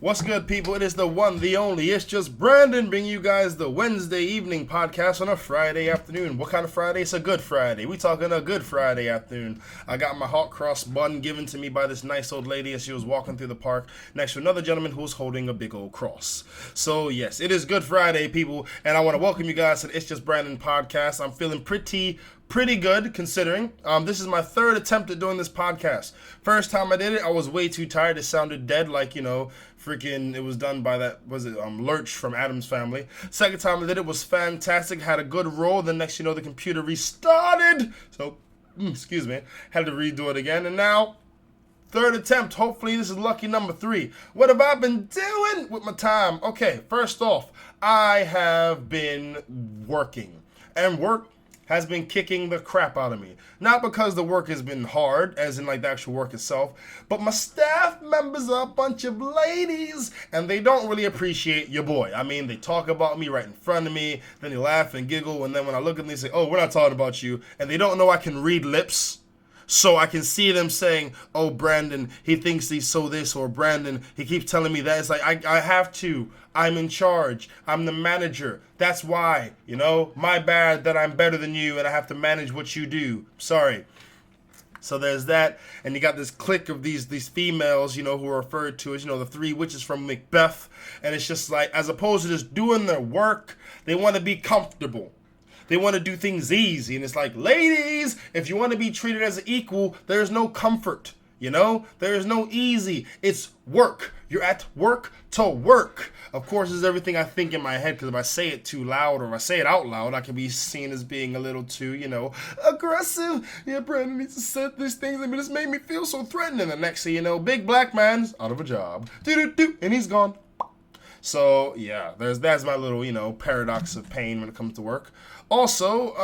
What's good, people? It is the one, the only, It's Just Brandon, bringing you guys the Wednesday evening podcast on a Friday afternoon. What kind of Friday? It's a good Friday. We talking a good Friday afternoon. I got my hot cross bun given to me by this nice old lady as she was walking through the park next to another gentleman who was holding a big old cross. So, yes, it is Good Friday, people, and I want to welcome you guys to the It's Just Brandon Podcast. I'm feeling pretty good considering. This is my third attempt at doing this podcast. First time I did it, I was way too tired. It sounded dead, like, freaking, it was done by that, Lurch from Addams Family. Second time I did it was fantastic, had a good roll. The next, the computer restarted. So, excuse me, had to redo it again. And now, third attempt. Hopefully this is lucky number 3. What have I been doing with my time? Okay, first off, I have been working. And work has been kicking the crap out of me. Not because the work has been hard, as in like the actual work itself, but my staff members are a bunch of ladies, and they don't really appreciate your boy. I mean, they talk about me right in front of me, then they laugh and giggle, and then when I look at them, they say, oh, we're not talking about you, and they don't know I can read lips. So I can see them saying, oh, Brandon, he thinks he's so this, or Brandon, he keeps telling me that. It's like, I have to. I'm in charge. I'm the manager. That's why, my bad that I'm better than you and I have to manage what you do. Sorry. So there's that. And you got this clique of these females, who are referred to as, the 3 witches from Macbeth. And it's just like, as opposed to just doing their work, they want to be comfortable. They want to do things easy. And it's like, ladies, if you want to be treated as an equal, there's no comfort. There is no easy. It's work. You're at work to work. Of course, it's everything I think in my head, because if I say it too loud or if I say it out loud, I can be seen as being a little too, aggressive. Yeah, Brandon needs to say these things. I mean, this made me feel so threatening. The next thing you know, big black man's out of a job. And he's gone. So, yeah, that's my little, paradox of pain when it comes to work. Also,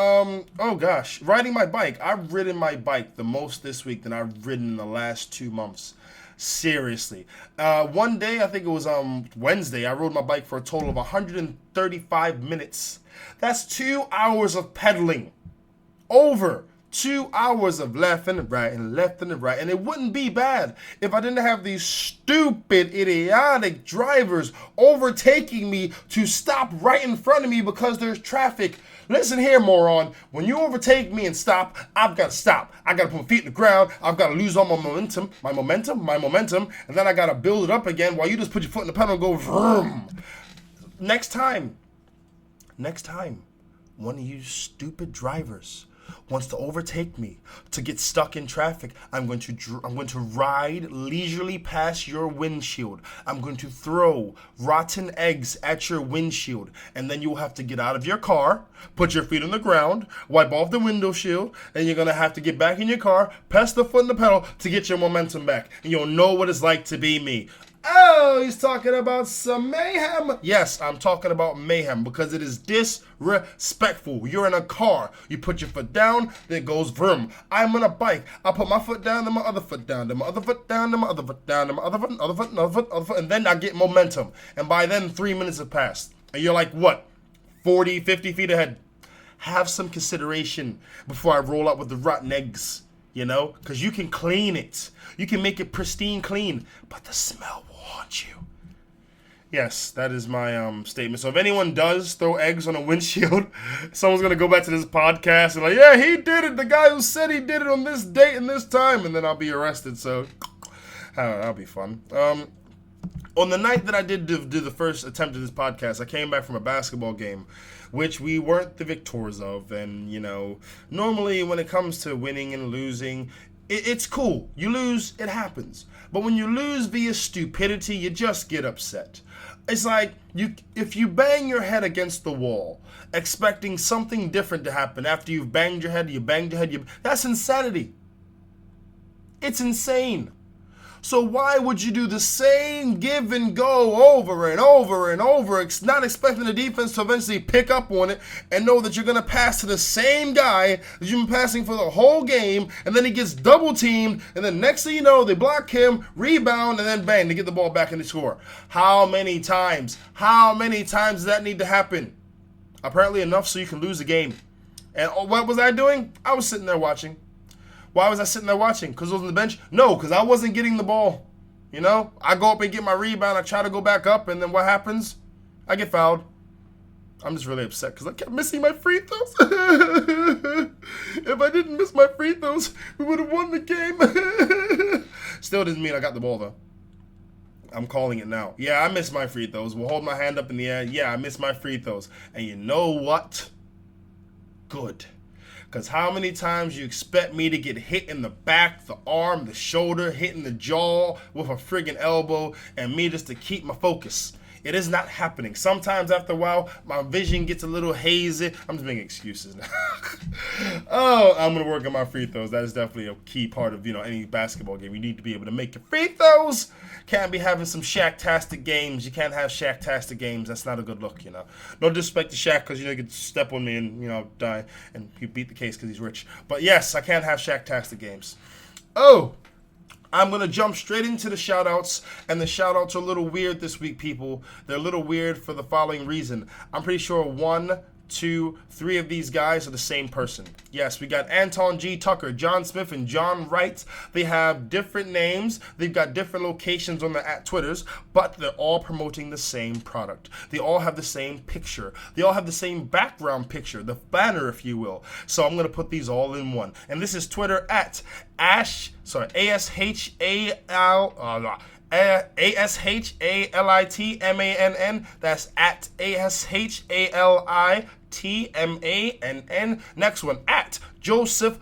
riding my bike. I've ridden my bike the most this week than I've ridden in the last 2 months. Seriously. One day, I think it was Wednesday, I rode my bike for a total of 135 minutes. That's 2 hours of pedaling. Over 2 hours of left and right and left and right. And it wouldn't be bad if I didn't have these stupid, idiotic drivers overtaking me to stop right in front of me because there's traffic. Listen here, moron. When you overtake me and stop, I've got to stop. I got to put my feet in the ground. I've got to lose all my momentum, and then I got to build it up again while you just put your foot in the pedal and go vroom. Next time, one of you stupid drivers wants to overtake me to get stuck in traffic, I'm going to ride leisurely past your windshield. I'm going to throw rotten eggs at your windshield, and then you'll have to get out of your car, put your feet on the ground, wipe off the window shield, and you're going to have to get back in your car, press the foot in the pedal to get your momentum back, and you'll know what it's like to be me. Oh, he's talking about some mayhem. Yes, I'm talking about mayhem because it is disrespectful. You're in a car. You put your foot down, then it goes vroom. I'm on a bike. I put my foot down, then my other foot down, then my other foot down, then my other foot down, then my other foot, other foot, and then I get momentum. And by then, 3 minutes have passed. And you're like, what, 40, 50 feet ahead? Have some consideration before I roll up with the rotten eggs, because you can clean it. You can make it pristine clean, but the smell will haunt you. Yes, that is my statement. So if anyone does throw eggs on a windshield, someone's going to go back to this podcast and yeah, he did it. The guy who said he did it on this date and this time, and then I'll be arrested. So that'll be fun. On the night that I did do the first attempt at this podcast, I came back from a basketball game, which we weren't the victors of. And, normally when it comes to winning and losing, it's cool. You lose, it happens. But when you lose via stupidity, you just get upset. It's like if you bang your head against the wall, expecting something different to happen after you've banged your head, that's insanity. It's insane. So why would you do the same give and go over and over and over, not expecting the defense to eventually pick up on it and know that you're going to pass to the same guy that you've been passing for the whole game, and then he gets double teamed, and then next thing you know, they block him, rebound, and then bang, they get the ball back and they score. How many times does that need to happen? Apparently enough so you can lose the game. And what was I doing? I was sitting there watching. Why was I sitting there watching? Because I was on the bench? No, because I wasn't getting the ball. You know, I go up and get my rebound. I try to go back up, and then what happens? I get fouled. I'm just really upset because I kept missing my free throws. If I didn't miss my free throws, we would have won the game. Still doesn't mean I got the ball, though. I'm calling it now. Yeah, I missed my free throws. We'll hold my hand up in the air. Yeah, I missed my free throws. And you know what? Good. Because how many times you expect me to get hit in the back, the arm, the shoulder, hit in the jaw with a friggin' elbow, and me just to keep my focus? It is not happening. Sometimes after a while, my vision gets a little hazy. I'm just making excuses now. Oh, I'm going to work on my free throws. That is definitely a key part of, any basketball game. You need to be able to make your free throws. Can't be having some Shaq-tastic games. You can't have Shaq-tastic games. That's not a good look, No disrespect to Shaq because, he could step on me and, die. And he beat the case because he's rich. But yes, I can't have Shaq-tastic games. Oh, I'm going to jump straight into the shout-outs, and the shout-outs are a little weird this week, people. They're a little weird for the following reason. I'm pretty sure 1, 2, 3 of these guys are the same person. Yes, we got Anton G. Tucker, John Smith, and John Wright. They have different names. They've got different locations on the @Twitters, but they're all promoting the same product. They all have the same picture. They all have the same background picture, the banner, if you will. So I'm going to put these all in one. And this is Twitter at ASHALITMANN. That's at ASHALITMANN. Next one, at Joseph.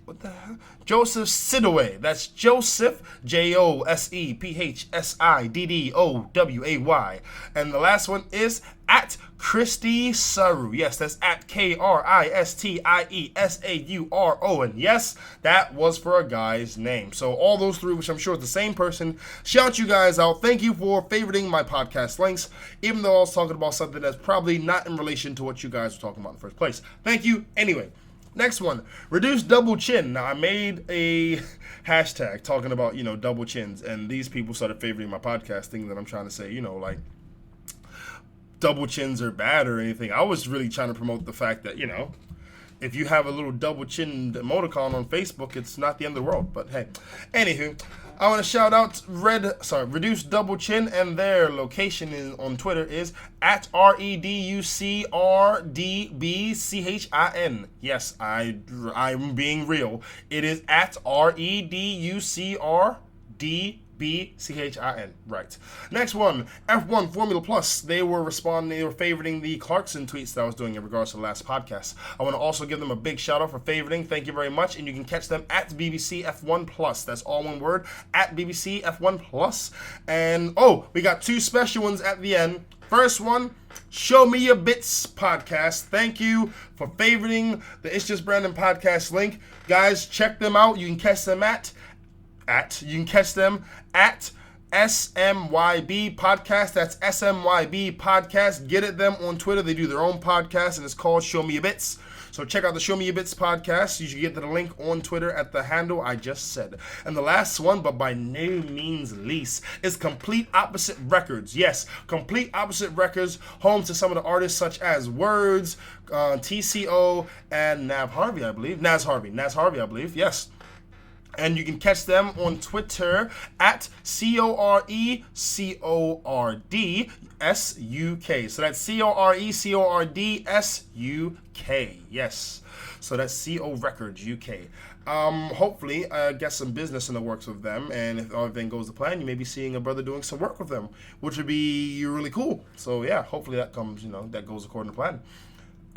What the hell? Joseph Sidaway. That's Joseph, JOSEPHSIDDOWAY. And the last one is at Christy Saru. Yes, that's at KRISTIESAURO. And yes, that was for a guy's name. So all those 3, which I'm sure is the same person, shout you guys out. Thank you for favoriting my podcast links, even though I was talking about something that's probably not in relation to what you guys were talking about in the first place. Thank you anyway. Next one, reduce double chin. Now, I made a hashtag talking about, double chins, and these people started favoring my podcast, thinking that I'm trying to say, like, double chins are bad or anything. I was really trying to promote the fact that, if you have a little double chin emoticon on Facebook, it's not the end of the world. But hey, anywho, I want to shout out Reduce Double Chin, and their location on Twitter is at REDUCRDBCHIN. Yes, I'm being real. It is at REDUCRDBCHIN. Right. Next one, F1 Formula Plus. They were favoriting the Clarkson tweets that I was doing in regards to the last podcast. I want to also give them a big shout out for favoriting. Thank you very much. And you can catch them at BBC F1 Plus. That's all one word, at BBC F1 Plus. And we got 2 special ones at the end. First one, Show Me Your Bits podcast. Thank you for favoriting the ItsJusBrandon Podcast link. Guys, check them out. You can catch them at SMYB Podcast. That's SMYB Podcast. Get at them on Twitter. They do their own podcast, and it's called Show Me Your Bits. So check out the Show Me Your Bits podcast. You should get to the link on Twitter at the handle I just said. And the last one, but by no means least, is Complete Opposite Records. Yes, Complete Opposite Records, home to some of the artists such as Words, TCO, and Naz Harvey, I believe. Yes. And you can catch them on Twitter at CORECORDSUK. So that's CORECORDSUK. Yes. So that's CO Records UK. Hopefully, get some business in the works with them. And if everything goes to plan, you may be seeing a brother doing some work with them, which would be really cool. So yeah, hopefully that comes, that goes according to plan.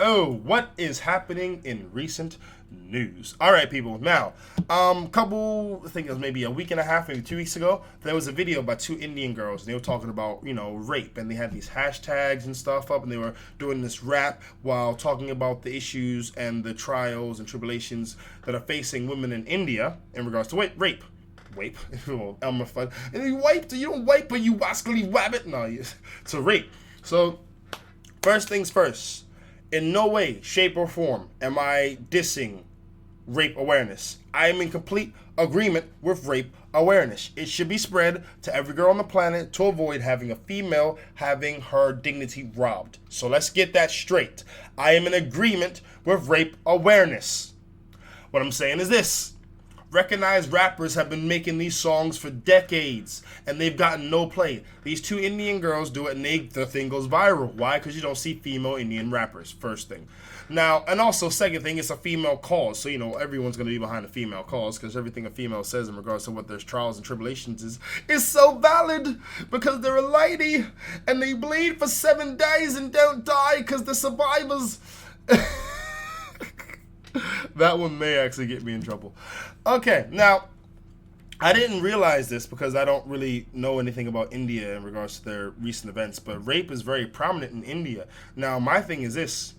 What is happening in recent news? All right, people. Now, I think it was maybe a week and a half, maybe 2 weeks ago, there was a video by 2 Indian girls. And they were talking about, rape. And they had these hashtags and stuff up. And they were doing this rap while talking about the issues and the trials and tribulations that are facing women in India in regards to rape. Elmer Fudd. And you don't wipe, but you wascally wabbit. No, it's a rape. So, first things first. In no way, shape, or form am I dissing rape awareness. I am in complete agreement with rape awareness. It should be spread to every girl on the planet to avoid having a female having her dignity robbed. So let's get that straight. I am in agreement with rape awareness. What I'm saying is this. Recognized rappers have been making these songs for decades, and they've gotten no play. These two Indian girls do it, and the thing goes viral. Why? Because you don't see female Indian rappers, first thing. Now, and also, second thing, it's a female cause. So, everyone's going to be behind a female cause because everything a female says in regards to what their trials and tribulations is so valid because they're a lady, and they bleed for 7 days and don't die because they're survivors. That one may actually get me in trouble. Okay, now, I didn't realize this because I don't really know anything about India in regards to their recent events, but rape is very prominent in India. Now, my thing is this.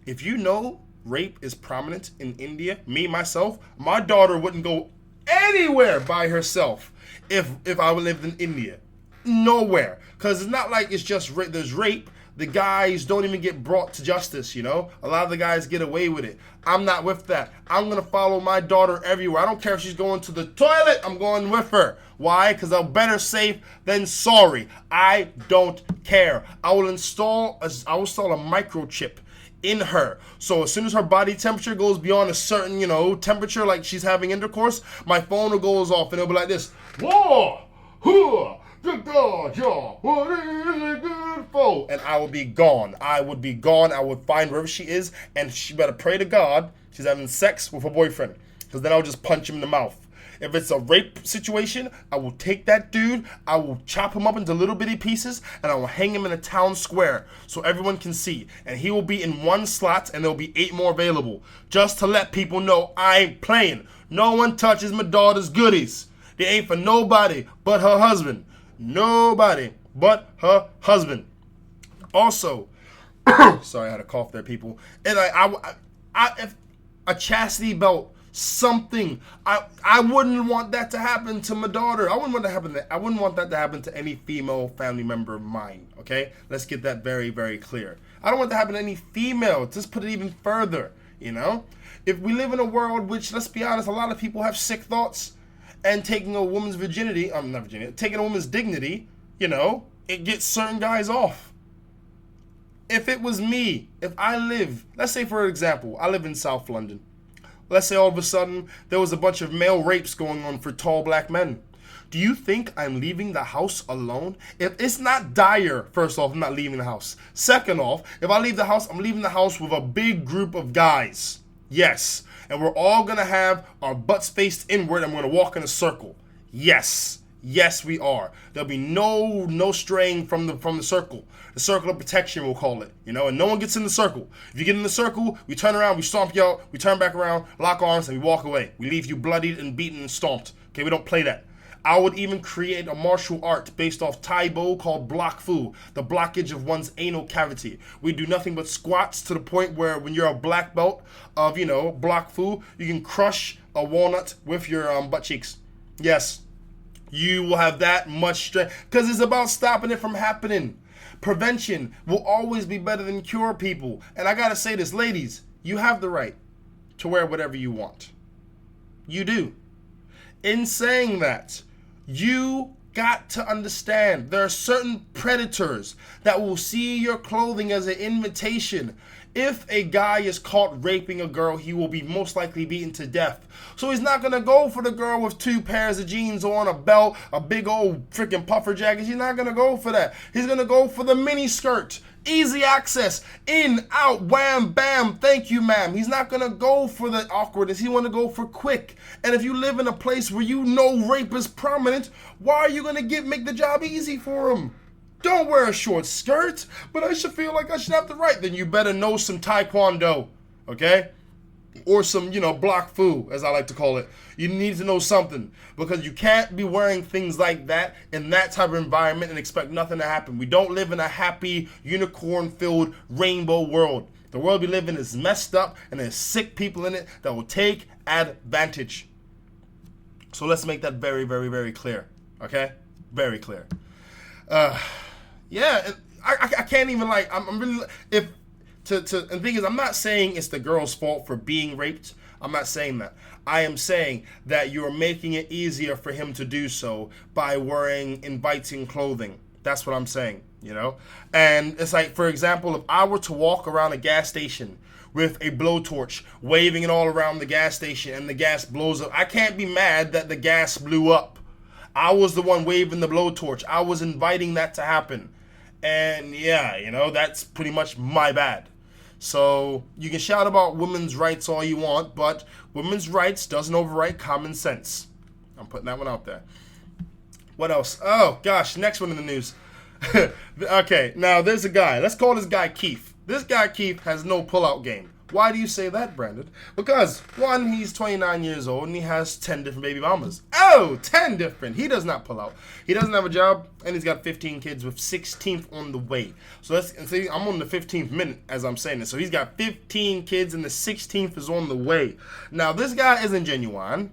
If you know rape is prominent in India, myself, my daughter wouldn't go anywhere by herself if I lived in India. Nowhere. Because it's not like it's just rape. There's rape. The guys don't even get brought to justice, A lot of the guys get away with it. I'm not with that. I'm going to follow my daughter everywhere. I don't care if she's going to the toilet. I'm going with her. Why? Because I'm better safe than sorry. I don't care. I will install a microchip in her. So as soon as her body temperature goes beyond a certain, temperature, like she's having intercourse, my phone will goes off and it'll be like this. Whoa! Hoo! The God, y'all, what is it good for? And I would be gone. I would find wherever she is, and she better pray to God she's having sex with her boyfriend, because then I'll just punch him in the mouth. If it's a rape situation, I will take that dude, I will chop him up into little bitty pieces, and I will hang him in a town square so everyone can see. And he will be in one slot, and there'll be 8 more available, just to let people know I ain't playing. No one touches my daughter's goodies. They ain't for nobody but her husband. Nobody but her husband. Also, sorry, I had a cough there, people. And if a chastity belt, something, I wouldn't want that to happen to my daughter. I wouldn't want that to happen to any female family member of mine. Okay, let's get that very, very clear. I don't want that to happen to any female. Just put it even further. If we live in a world which, let's be honest, a lot of people have sick thoughts. And taking a woman's taking a woman's dignity, it gets certain guys off. If it was me, if I live, let's say for example, I live in South London. Let's say all of a sudden there was a bunch of male rapes going on for tall black men. Do you think I'm leaving the house alone? If it's not dire, first off, I'm not leaving the house. Second off, if I leave the house, I'm leaving the house with a big group of guys. Yes. And we're all going to have our butts faced inward and we're going to walk in a circle. Yes. Yes, we are. There'll be no straying from the circle. The circle of protection, we'll call it. And no one gets in the circle. If you get in the circle, we turn around, we stomp you out, we turn back around, lock arms, and we walk away. We leave you bloodied and beaten and stomped. Okay, we don't play that. I would even create a martial art based off Tai Bo called Block Fu, the blockage of one's anal cavity. We do nothing but squats to the point where when you're a black belt of, Block Fu, you can crush a walnut with your butt cheeks. Yes, you will have that much strength because it's about stopping it from happening. Prevention will always be better than cure, people. And I gotta say this, ladies, you have the right to wear whatever you want. You do. In saying that, you got to understand there are certain predators that will see your clothing as an invitation. If a guy is caught raping a girl, he will be most likely beaten to death. So he's not going to go for the girl with 2 pairs of jeans on, a belt, a big old freaking puffer jacket. He's not going to go for that. He's going to go for the mini skirt. Easy access. In, out, wham, bam, thank you, ma'am. He's not going to go for the awkwardness. He want to go for quick. And if you live in a place where rape is prominent, why are you going to make the job easy for him? Don't wear a short skirt, but I should feel like I should have the right. Then you better know some Taekwondo, okay? Or some, Block Fu, as I like to call it. You need to know something because you can't be wearing things like that in that type of environment and expect nothing to happen. We don't live in a happy, unicorn-filled rainbow world. The world we live in is messed up and there's sick people in it that will take advantage. So let's make that very, very, very clear, okay? Very clear. Yeah, I can't even I'm really and the thing is, I'm not saying it's the girl's fault for being raped. I'm not saying that. I am saying that you're making it easier for him to do so by wearing inviting clothing. That's what I'm saying, you know? And it's like, for example, if I were to walk around a gas station with a blowtorch, waving it all around the gas station, and the gas blows up, I can't be mad that the gas blew up. I was the one waving the blowtorch. I was inviting that to happen. And yeah, you know, that's pretty much my bad. So you can shout about women's rights all you want, but women's rights doesn't override common sense. I'm putting that one out there. What else? Oh, gosh, next one in the news. Okay, now there's a guy. Let's call this guy Keith. This guy Keith has no pullout game. Why do you say that, Brandon? Because, one, he's 29 years old and he has 10 different baby mamas. Oh, 10 different. He does not pull out. He doesn't have a job, and he's got 15 kids with 16th on the way. So let's see, I'm on the 15th minute as I'm saying this. So he's got 15 kids and the 16th is on the way. Now, this guy isn't genuine.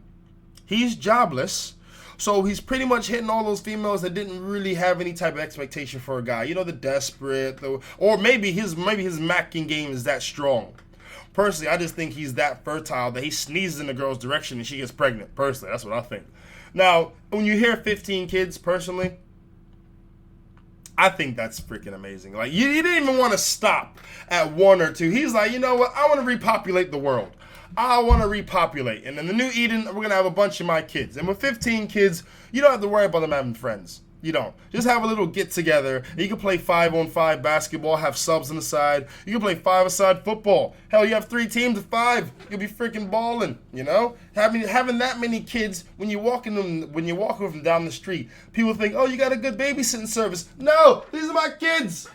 He's jobless. So he's pretty much hitting all those females that didn't really have any type of expectation for a guy. You know, the desperate, or maybe his macking game is that strong. Personally, I just think he's that fertile that he sneezes in the girl's direction and she gets pregnant. Personally, that's what I think. Now, when you hear 15 kids, personally, I think that's freaking amazing. Like, you didn't even want to stop at one or two. He's like, you know what? I want to repopulate the world. I want to repopulate. And in the new Eden, we're going to have a bunch of my kids. And with 15 kids, you don't have to worry about them having friends. You don't. Just have a little get-together. You can play 5-on-5 basketball, have subs on the side. You can play 5-a-side football. Hell, you have 3 teams of 5. You'll be freaking balling, you know? Having that many kids, when you walk with them down the street, people think, oh, you got a good babysitting service. No, these are my kids.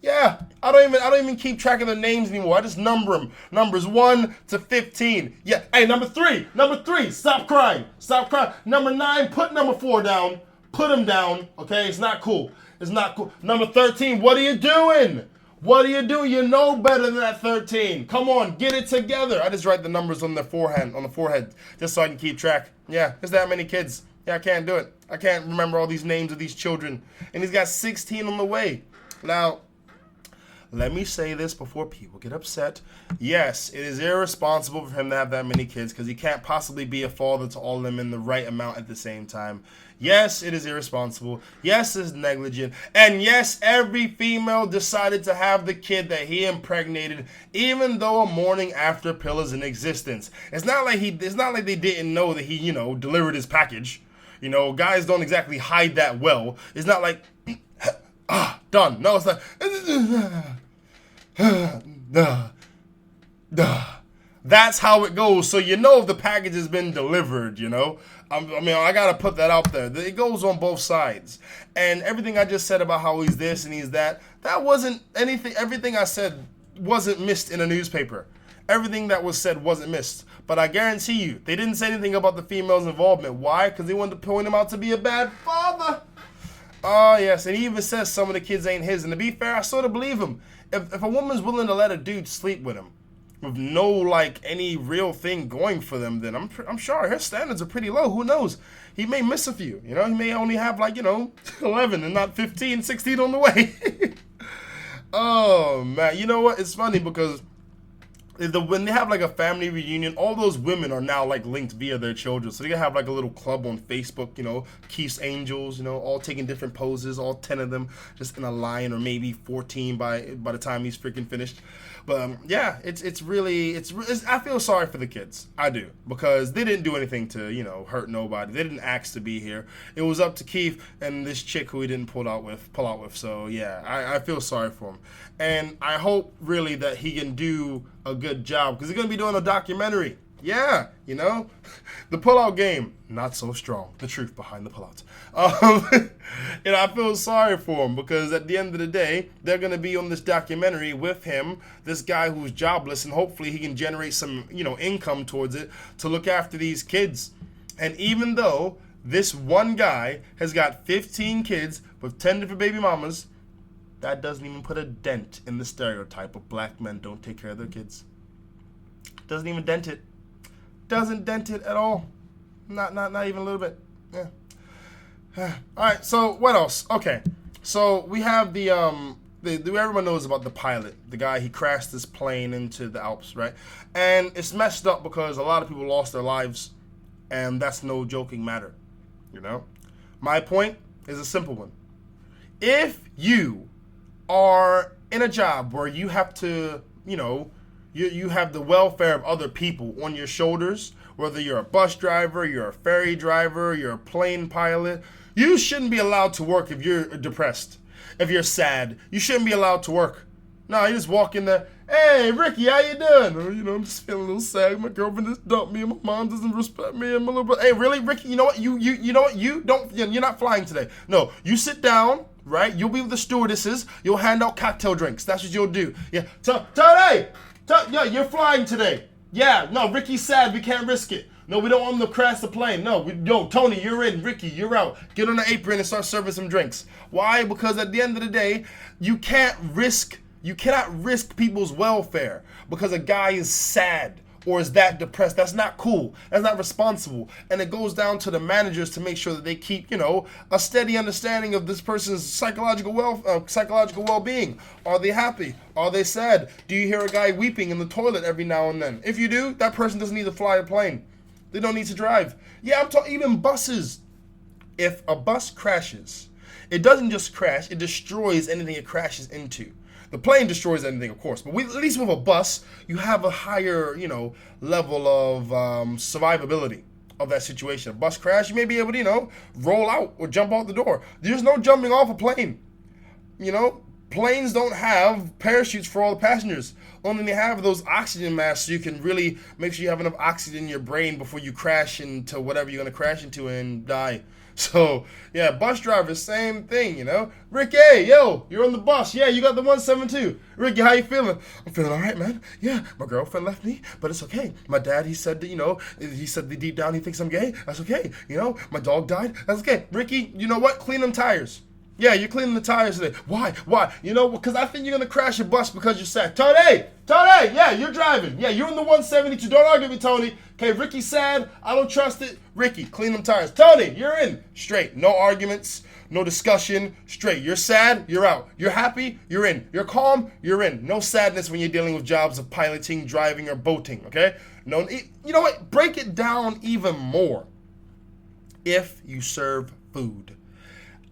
Yeah, I don't even keep track of their names anymore. I just number them. Numbers 1 to 15. Yeah, hey, number 3, stop crying. Number 9, put number 4 down. Put him down, okay? It's not cool. Number 13, what are you doing? You know better than that 13. Come on, get it together. I just write the numbers on the forehead, just so I can keep track. Yeah, there's that many kids. Yeah, I can't do it. I can't remember all these names of these children. And he's got 16 on the way. Now, let me say this before people get upset. Yes, it is irresponsible for him to have that many kids because he can't possibly be a father to all of them in the right amount at the same time. Yes, it is irresponsible. Yes, it's negligent. And yes, every female decided to have the kid that he impregnated, even though a morning after pill is in existence. It's not like they didn't know that he, you know, delivered his package. You know, guys don't exactly hide that well. It's not like, done. No, it's like, that's how it goes. So you know if the package has been delivered, you know. I mean, I gotta put that out there. It goes on both sides. And everything I just said about how he's this and he's that wasn't anything. Everything I said wasn't missed in a newspaper. Everything that was said wasn't missed. But I guarantee you, they didn't say anything about the female's involvement. Why? Because they wanted to point him out to be a bad father. Oh, yes. And he even says some of the kids ain't his. And to be fair, I sort of believe him. If a woman's willing to let a dude sleep with him, with no, like, any real thing going for them, then I'm sure her standards are pretty low. Who knows? He may miss a few, you know? He may only have, like, you know, 11 and not 15, 16 on the way. Oh, man. You know what? It's funny because when they have, like, a family reunion, all those women are now, like, linked via their children. So they can have, like, a little club on Facebook, you know, Keith's Angels, you know, all taking different poses, all 10 of them just in a line, or maybe 14 by the time he's freaking finished. But, yeah, it's I feel sorry for the kids. I do. Because they didn't do anything to, you know, hurt nobody. They didn't ask to be here. It was up to Keith and this chick who he didn't pull out with. So, yeah, I feel sorry for him. And I hope, really, that he can do a good job. Because he's going to be doing a documentary. Yeah, you know, the pullout game, not so strong. The truth behind the pullouts. And I feel sorry for him because at the end of the day, they're going to be on this documentary with him, this guy who's jobless, and hopefully he can generate some, you know, income towards it to look after these kids. And even though this one guy has got 15 kids with 10 different baby mamas, that doesn't even put a dent in the stereotype of black men don't take care of their kids. Doesn't even dent it. Doesn't dent it at all. Not even a little bit. Yeah. All right. So what else? Okay. So we have the everyone knows about the pilot, the guy, he crashed his plane into the Alps, right? And it's messed up because a lot of people lost their lives, and that's no joking matter. You know. My point is a simple one. if you are in a job where you have to, you have the welfare of other people on your shoulders, whether you're a bus driver, you're a ferry driver, you're a plane pilot, you shouldn't be allowed to work if you're depressed, if you're sad. You shouldn't be allowed to work. No, you just walk in there, hey, Ricky, how you doing? Oh, I'm just feeling a little sad. My girlfriend just dumped me and my mom doesn't respect me and my little brother. Hey, really, Ricky, you know what? You know what? You're not flying today. No, you sit down, right? You'll be with the stewardesses. You'll hand out cocktail drinks. That's what you'll do. Yeah, Tony, yeah, you're flying today. Yeah, no, Ricky's sad. We can't risk it. No, we don't want him to crash the plane. No, Tony, you're in. Ricky, you're out. Get on the apron and start serving some drinks. Why? Because at the end of the day, you cannot risk people's welfare because a guy is sad or is that depressed. That's not cool. That's not responsible. And it goes down to the managers to make sure that they keep, a steady understanding of this person's psychological well-being. Are they happy? Are they sad? Do you hear a guy weeping in the toilet every now and then? If you do, that person doesn't need to fly a plane. They don't need to drive. Yeah, I'm talking even buses. If a bus crashes, it doesn't just crash, it destroys anything it crashes into. The plane destroys anything, of course, but at least with a bus, you have a higher, level of survivability of that situation. A bus crash, you may be able to, roll out or jump out the door. There's no jumping off a plane. Planes don't have parachutes for all the passengers. Only they have those oxygen masks so you can really make sure you have enough oxygen in your brain before you crash into whatever you're going to crash into and die. So, yeah, bus drivers, same thing, Ricky, yo, you're on the bus. Yeah, you got the 172. Ricky, how you feeling? I'm feeling all right, man. Yeah, my girlfriend left me, but it's okay. My dad, he said that, he said that deep down he thinks I'm gay. That's okay. My dog died. That's okay. Ricky, you know what? Clean them tires. Yeah, you're cleaning the tires today. Why? Because I think you're going to crash your bus because you're sad. Tony, yeah, you're driving. Yeah, you're in the 172. Don't argue with me, Tony. Okay, Ricky's sad. I don't trust it. Ricky, clean them tires. Tony, you're in. Straight. No arguments. No discussion. Straight. You're sad. You're out. You're happy. You're in. You're calm. You're in. No sadness when you're dealing with jobs of piloting, driving, or boating, okay? No. You know what? Break it down even more. If you serve food.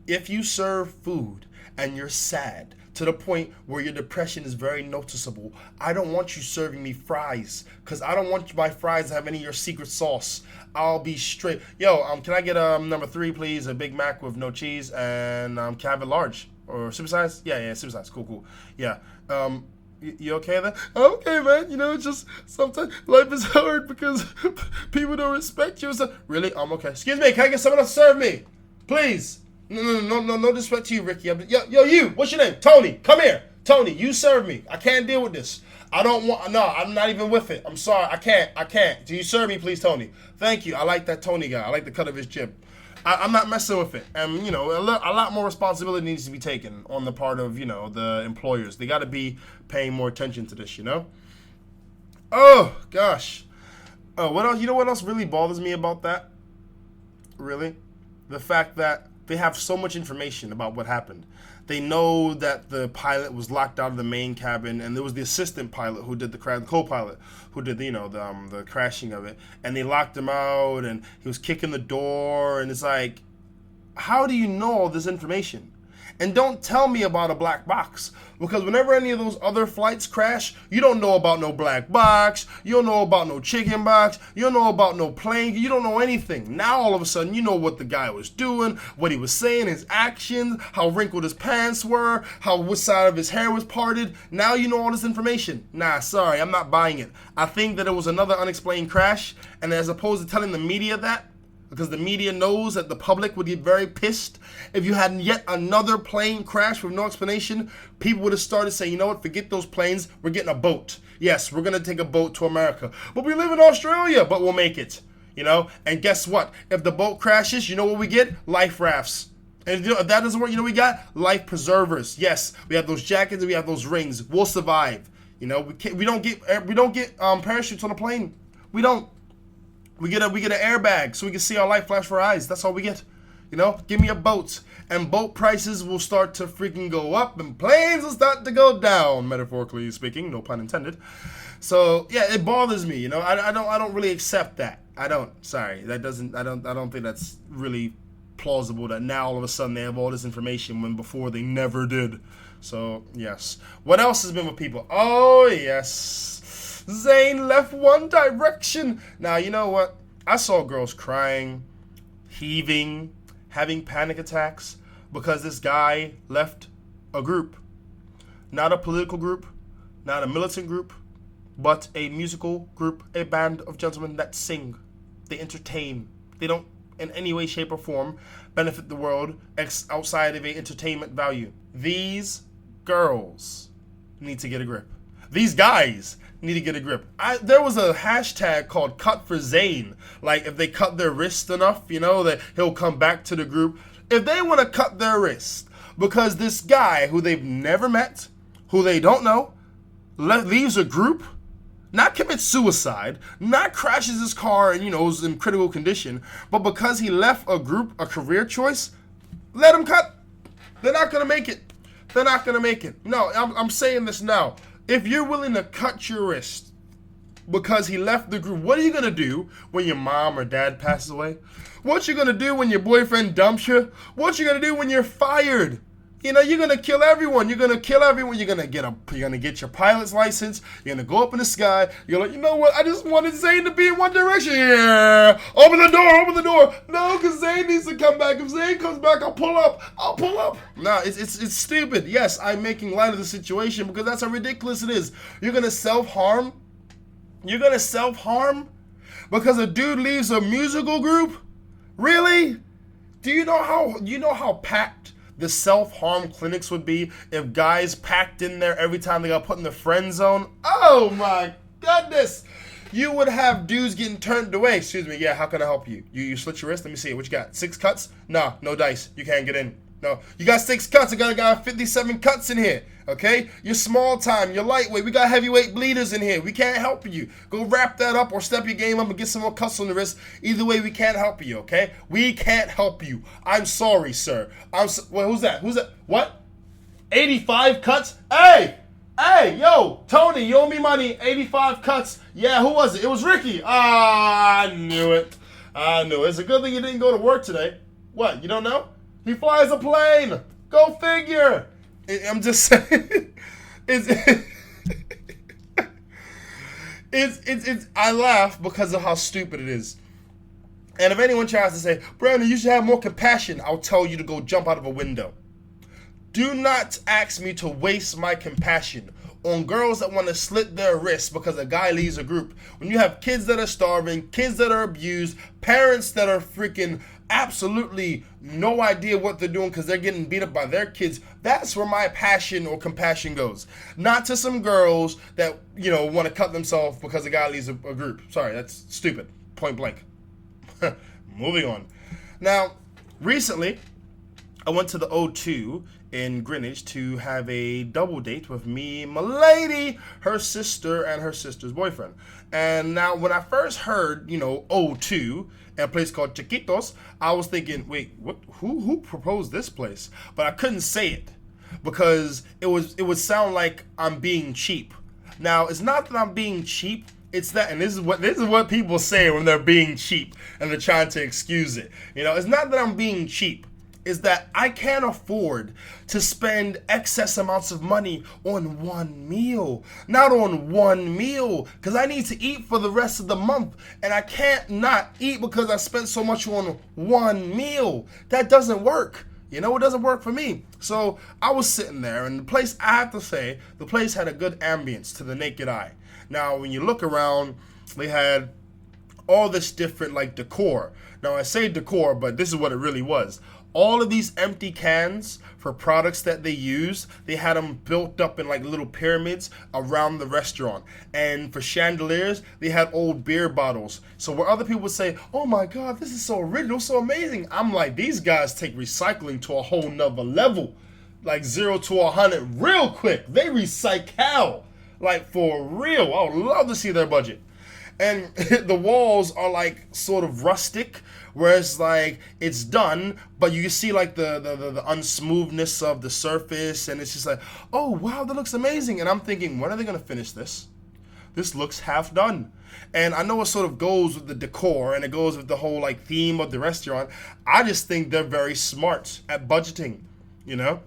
If you serve food and you're sad to the point where your depression is very noticeable, I don't want you serving me fries because I don't want my fries to have any of your secret sauce. I'll be straight. Yo, can I get number 3, please? A Big Mac with no cheese and can I have it large or supersize? Yeah, supersize. Cool. Yeah. You okay there? I'm okay, man. It's just sometimes life is hard because people don't respect you. So, really? I'm okay. Excuse me. Can I get someone else to serve me? Please. No disrespect to you, Ricky. Yo, you, what's your name? Tony, come here. Tony, you serve me. I can't deal with this. I'm not even with it. I'm sorry, I can't. Do you serve me, please, Tony? Thank you. I like that Tony guy. I like the cut of his jib. I'm not messing with it. And, a lot more responsibility needs to be taken on the part of, the employers. They got to be paying more attention to this, Oh, gosh. What else? What else really bothers me about that? Really? The fact that they have so much information about what happened. They know that the pilot was locked out of the main cabin, and there was the assistant pilot who did the co-pilot who did the crashing of it, and they locked him out, and he was kicking the door, and it's like, how do you know all this information? And don't tell me about a black box, because whenever any of those other flights crash, you don't know about no black box, you don't know about no chicken box, you don't know about no plane, you don't know anything. Now all of a sudden you know what the guy was doing, what he was saying, his actions, how wrinkled his pants were, which side of his hair was parted. Now you know all this information. Nah, sorry, I'm not buying it. I think that it was another unexplained crash, and as opposed to telling the media that, because the media knows that the public would get very pissed. If you had yet another plane crash with no explanation, people would have started saying, you know what, forget those planes, we're getting a boat. Yes, we're going to take a boat to America. But we live in Australia, but we'll make it. And guess what? If the boat crashes, you know what we get? Life rafts. And if that doesn't work, we got life preservers. Yes, we have those jackets and we have those rings. We'll survive. We don't get parachutes on a plane. We don't. We get an airbag so we can see our light flash for our eyes. That's all we get. Give me a boat. And boat prices will start to freaking go up and planes will start to go down, metaphorically speaking, no pun intended. So yeah, it bothers me, I don't really accept that. I don't. Sorry. That doesn't I don't think that's really plausible that now all of a sudden they have all this information when before they never did. So, yes. What else has been with people? Oh, yes. Zayn left One Direction. Now, you know what? I saw girls crying, heaving, having panic attacks because this guy left a group. Not a political group, not a militant group, but a musical group, a band of gentlemen that sing. They entertain. They don't in any way, shape, or form benefit the world outside of a entertainment value. These girls need to get a grip. These guys need to get a grip. There was a hashtag called Cut for Zayn. Like, if they cut their wrist enough, that he'll come back to the group. If they want to cut their wrist because this guy who they've never met, who they don't know, leaves a group, not commits suicide, not crashes his car and, is in critical condition, but because he left a group, a career choice, let him cut. They're not going to make it. They're not going to make it. No, I'm saying this now. If you're willing to cut your wrist because he left the group, what are you going to do when your mom or dad passes away? What you going to do when your boyfriend dumps you? What you going to do when you're fired? You're going to kill everyone. You're going to kill everyone. You're going to get your pilot's license. You're going to go up in the sky. You're like, you know what? I just wanted Zayn to be in One Direction. Yeah. Open the door. No, because Zayn needs to come back. If Zayn comes back, I'll pull up. No, it's stupid. Yes, I'm making light of the situation because that's how ridiculous it is. You're going to self-harm? Because a dude leaves a musical group? Really? Do you know how packed the self-harm clinics would be if guys packed in there every time they got put in the friend zone? Oh my goodness. You would have dudes getting turned away. Excuse me, yeah, how can I help you? You slit your wrist? Let me see. What you got? 6 cuts? Nah, no dice. You can't get in. No, you got 6 cuts. I got 57 cuts in here. Okay? You're small time. You're lightweight. We got heavyweight bleeders in here. We can't help you. Go wrap that up or step your game up and get some more cuts on the wrist. Either way, we can't help you, okay? We can't help you. I'm sorry, sir. Well, who's that? What? 85 cuts? Hey, yo, Tony, you owe me money. 85 cuts. Yeah, who was it? It was Ricky. I knew it. It's a good thing you didn't go to work today. What, you don't know? He flies a plane. Go figure. I'm just saying. I laugh because of how stupid it is. And if anyone tries to say, Brandon, you should have more compassion, I'll tell you to go jump out of a window. Do not ask me to waste my compassion on girls that want to slit their wrists because a guy leaves a group. When you have kids that are starving, kids that are abused, parents that are freaking absolutely no idea what they're doing because they're getting beat up by their kids, that's where my passion or compassion goes. Not to some girls that, want to cut themselves because a guy leaves a group. Sorry, that's stupid. Point blank. Moving on. Now, recently, I went to the O2 in Greenwich to have a double date with me, my lady, her sister, and her sister's boyfriend. And now, when I first heard, O2, a place called Chiquitos, I was thinking, wait, what? Who proposed this place? But I couldn't say it because it would sound like I'm being cheap. Now, it's not that I'm being cheap. It's that, and this is what people say when they're being cheap and they're trying to excuse it. It's not that I'm being cheap. Is that I can't afford to spend excess amounts of money on one meal. Not on one meal, because I need to eat for the rest of the month, and I can't not eat because I spent so much on one meal. That doesn't work. It doesn't work for me. So I was sitting there, and the place, I have to say, the place had a good ambience to the naked eye. Now, when you look around, they had all this different, decor. Now, I say decor, but this is what it really was. All of these empty cans for products that they use, they had them built up in little pyramids around the restaurant. And for chandeliers, they had old beer bottles. So where other people would say, oh my God, this is so original, so amazing. I'm like, these guys take recycling to a whole nother level. 0 to 100 real quick. They recycle. For real. I would love to see their budget. And the walls are sort of rustic, whereas it's done, but you can see the unsmoothness of the surface, and it's just oh wow, that looks amazing. And I'm thinking, when are they gonna finish this? this looks half done. And I know it sort of goes with the decor and it goes with the whole like theme of the restaurant. I just think they're very smart at budgeting, you know?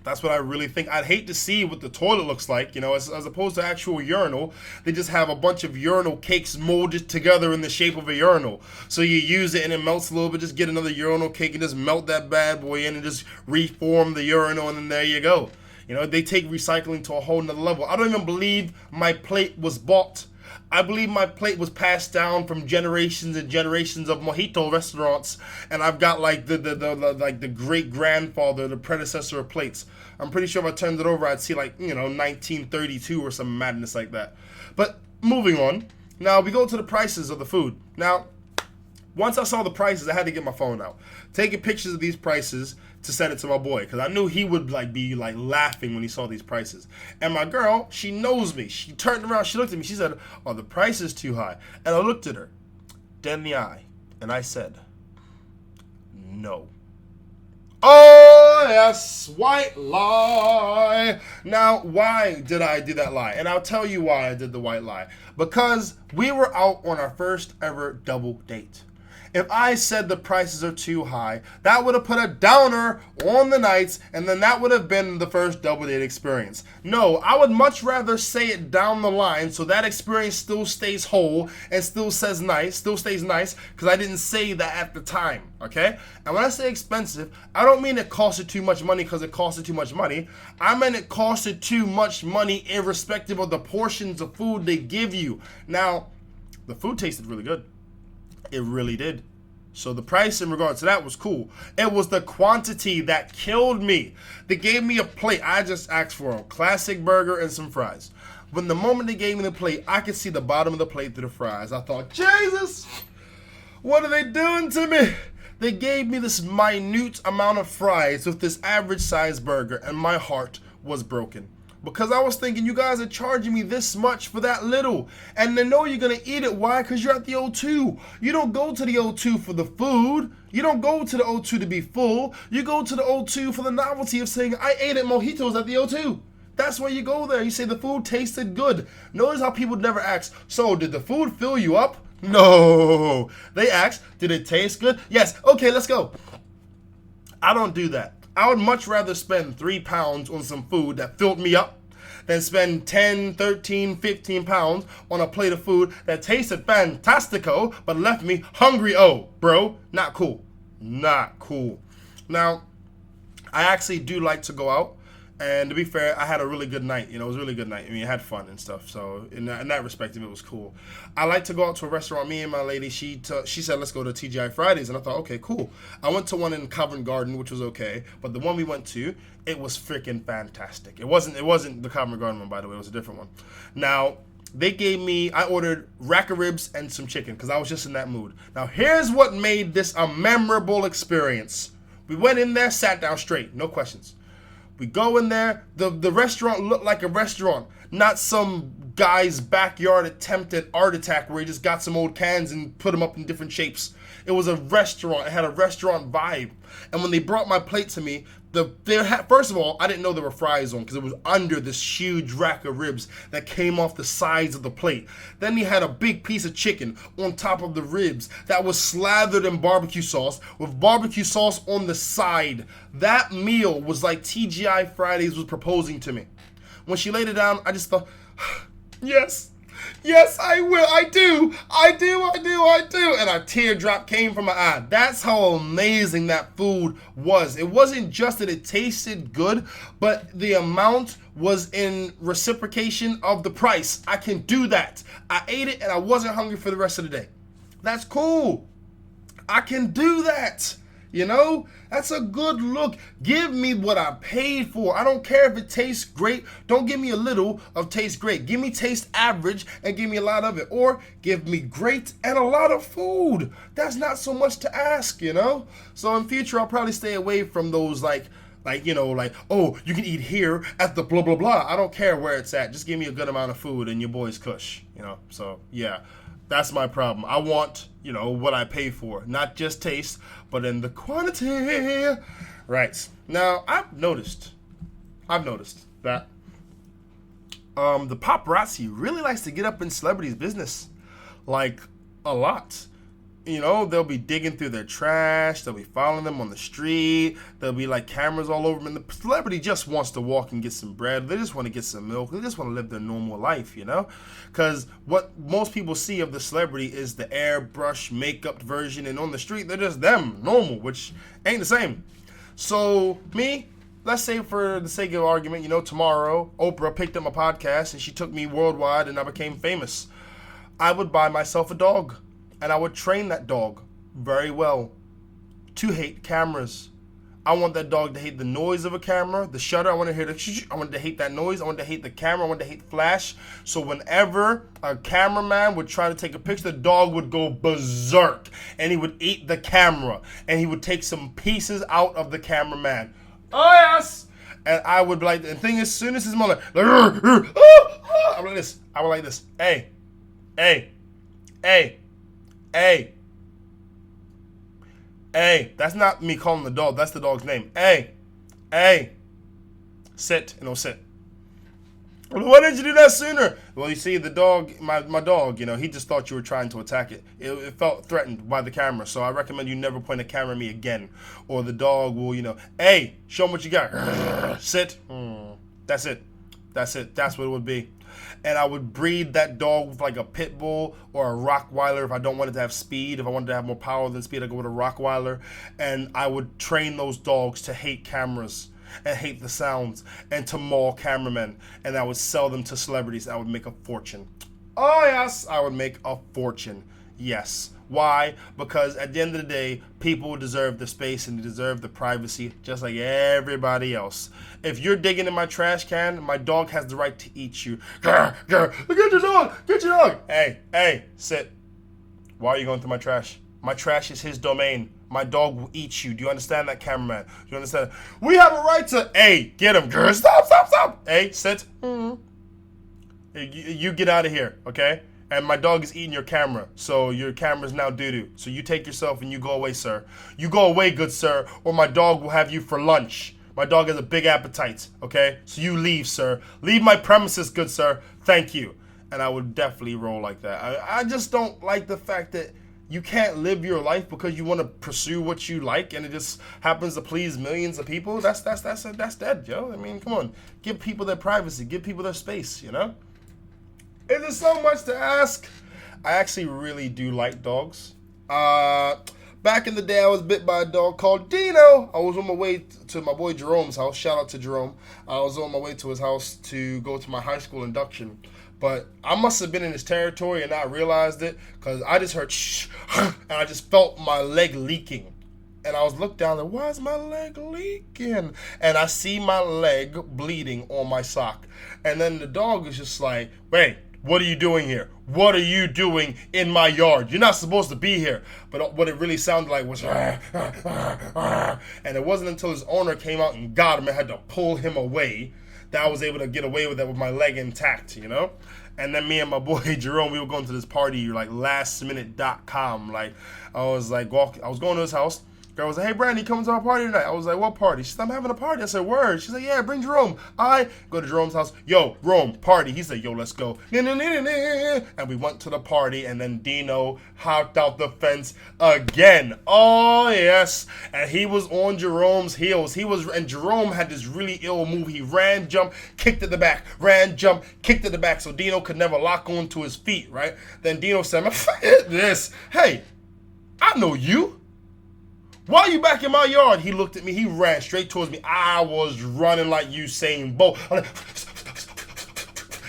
That's what I really think. I'd hate to see what the toilet looks like, you know, as opposed to actual urinal. They just have a bunch of urinal cakes molded together in the shape of a urinal. So you use it and it melts a little bit. Just get another urinal cake and just melt that bad boy in and just reform the urinal, and then there you go. You know, they take recycling to a whole nother level. I don't even believe my plate was bought. I believe my plate was passed down from generations and generations of mojito restaurants, and I've got like the great grandfather, the predecessor of plates. I'm pretty sure if I turned it over, I'd see like 1932 or some madness like that. But moving on, now we go to the prices of the food. Now, once I saw the prices, I had to get my phone out, taking pictures of these prices to send it to my boy, because I knew he would be laughing when he saw these prices. And my girl, she knows me. She turned around, she looked at me, she said, "Oh, the price is too high." And I looked at her, dead in the eye, and I said, "No." Oh, yes, white lie. Now, why did I do that lie? And I'll tell you why I did the white lie. Because we were out on our first ever double date. If I said the prices are too high, that would have put a downer on the nights, and then that would have been the first double date experience. No, I would much rather say it down the line so that experience still stays whole and still stays nice, because I didn't say that at the time, okay? And when I say expensive, I don't mean it costed too much money because it costed too much money. I mean it costed too much money irrespective of the portions of food they give you. Now, the food tasted really good. It really did. So the price in regards to that was cool. It was the quantity that killed me. They gave me a plate. I just asked for a classic burger and some fries. When the moment they gave me the plate, I could see the bottom of the plate through the fries. I thought, Jesus, what are they doing to me? They gave me this minute amount of fries with this average size burger, and my heart was broken. Because I was thinking, you guys are charging me this much for that little. And they know you're going to eat it. Why? Because you're at the O2. You don't go to the O2 for the food. You don't go to the O2 to be full. You go to the O2 for the novelty of saying, I ate at mojitos at the O2. That's why you go there. You say the food tasted good. Notice how people never ask, so did the food fill you up? No. They ask, did it taste good? Yes. Okay, let's go. I don't do that. I would much rather spend 3 pounds on some food that filled me up than spend 10, 13, 15 pounds on a plate of food that tasted fantastico but left me hungry. Oh, bro, not cool. Not cool. Now, I actually do like to go out. And to be fair, I had a really good night. It was a really good night. I mean, I had fun and stuff. So in that respect, it was cool. I like to go out to a restaurant. Me and my lady, she said, let's go to TGI Fridays. And I thought, okay, cool. I went to one in Covent Garden, which was okay. But the one we went to, it was freaking fantastic. It wasn't the Covent Garden one, by the way. It was a different one. Now, I ordered rack of ribs and some chicken because I was just in that mood. Now, here's what made this a memorable experience. We went in there, sat down straight, no questions. We go in there, the restaurant looked like a restaurant, not some guy's backyard attempted art attack where he just got some old cans and put them up in different shapes. It was a restaurant. It had a restaurant vibe. And when they brought my plate to me, first of all, I didn't know there were fries on because it was under this huge rack of ribs that came off the sides of the plate. Then he had a big piece of chicken on top of the ribs that was slathered in barbecue sauce with barbecue sauce on the side. That meal was like TGI Fridays was proposing to me. When she laid it down, I just thought, yes. Yes, I will. I do. And a teardrop came from my eye. That's how amazing that food was. It wasn't just that it tasted good, but the amount was in reciprocation of the price. I can do that. I ate it and I wasn't hungry for the rest of the day. That's cool. I can do that. That's a good look. Give me what I paid for. I don't care if it tastes great. Don't give me a little of taste great. Give me taste average and give me a lot of it. Or give me great and a lot of food. That's not so much to ask, So in future, I'll probably stay away from those oh, you can eat here at the blah, blah, blah. I don't care where it's at. Just give me a good amount of food and your boy's cush, So, yeah. That's my problem. I want, what I pay for. Not just taste, but in the quantity. Right. Now, I've noticed that the paparazzi really likes to get up in celebrities' business, like a lot. You know, they'll be digging through their trash. They'll be following them on the street. There'll be like cameras all over them. And the celebrity just wants to walk and get some bread. They just want to get some milk. They just want to live their normal life, you know? Because what most people see of the celebrity is the airbrush makeup version. And on the street, they're just them, normal, which ain't the same. So me, let's say for the sake of argument, you know, tomorrow, Oprah picked up my podcast and she took me worldwide and I became famous. I would buy myself a dog. And I would train that dog very well to hate cameras. I want that dog to hate the noise of a camera, the shutter. I want to hear I want to hate that noise. I want to hate the camera. I want to hate flash. So whenever a cameraman would try to take a picture, the dog would go berserk and he would eat the camera and he would take some pieces out of the cameraman. Oh yes. And I would be like, the thing is, as soon as his mother, I'm like this. I would like this. Hey. Hey, that's not me calling the dog. That's the dog's name. Hey, sit, and he'll sit. Well, why didn't you do that sooner? Well, you see, the dog, my dog, you know, he just thought you were trying to attack it. It felt threatened by the camera, so I recommend you never point a camera at me again. Or the dog will, you know, hey, show him what you got. Sit. That's it. That's what it would be. And I would breed that dog with like a pit bull or a Rottweiler if I don't want it to have speed. If I wanted to have more power than speed, I'd go with a Rottweiler. And I would train those dogs to hate cameras and hate the sounds and to maul cameramen. And I would sell them to celebrities. I would make a fortune. Oh, yes, I would make a fortune. Yes. Why? Because at the end of the day, people deserve the space and they deserve the privacy just like everybody else. If you're digging in my trash can, my dog has the right to eat you. Grr, grr, get your dog! Get your dog! Hey, sit. Why are you going through my trash? My trash is his domain. My dog will eat you. Do you understand that, cameraman? Do you understand? We have a right to, hey, get him. Grr, stop. Hey, sit. You get out of here, okay? And my dog is eating your camera, so your camera's now doo-doo. So you take yourself and you go away, sir. You go away, good sir, or my dog will have you for lunch. My dog has a big appetite, okay? So you leave, sir. Leave my premises, good sir. Thank you. And I would definitely roll like that. I just don't like the fact that you can't live your life because you want to pursue what you like and it just happens to please millions of people. That's dead, yo. I mean, come on. Give people their privacy. Give people their space, you know? Is it so much to ask? I actually really do like dogs. Back in the day, I was bit by a dog called Dino. I was on my way to my boy Jerome's house. Shout out to Jerome. I was on my way to his house to go to my high school induction. But I must have been in his territory and not realized it because I just heard shh, and I just felt my leg leaking. And I was looking down there, why is my leg leaking? And I see my leg bleeding on my sock. And then the dog is just like, wait, what are you doing here? What are you doing in my yard? You're not supposed to be here. But what it really sounded like was, and it wasn't until his owner came out and got him and had to pull him away that I was able to get away with that with my leg intact, you know? And then me and my boy Jerome, we were going to this party, like lastminute.com. Like, I was going to his house. Girl was like, hey, Brandy, coming to our party tonight? I was like, what party? She said, I'm having a party. I said, word. She's like, yeah, bring Jerome. I go to Jerome's house. Yo, Rome, party. He said, yo, let's go. And we went to the party, and then Dino hopped out the fence again. Oh, yes. And he was on Jerome's heels. And Jerome had this really ill move. He ran, jumped, kicked at the back. Ran, jumped, kicked at the back. So Dino could never lock onto his feet, right? Then Dino said, this. Hey, I know you. Why are you back in my yard? He looked at me. He ran straight towards me. I was running like Usain Bolt. And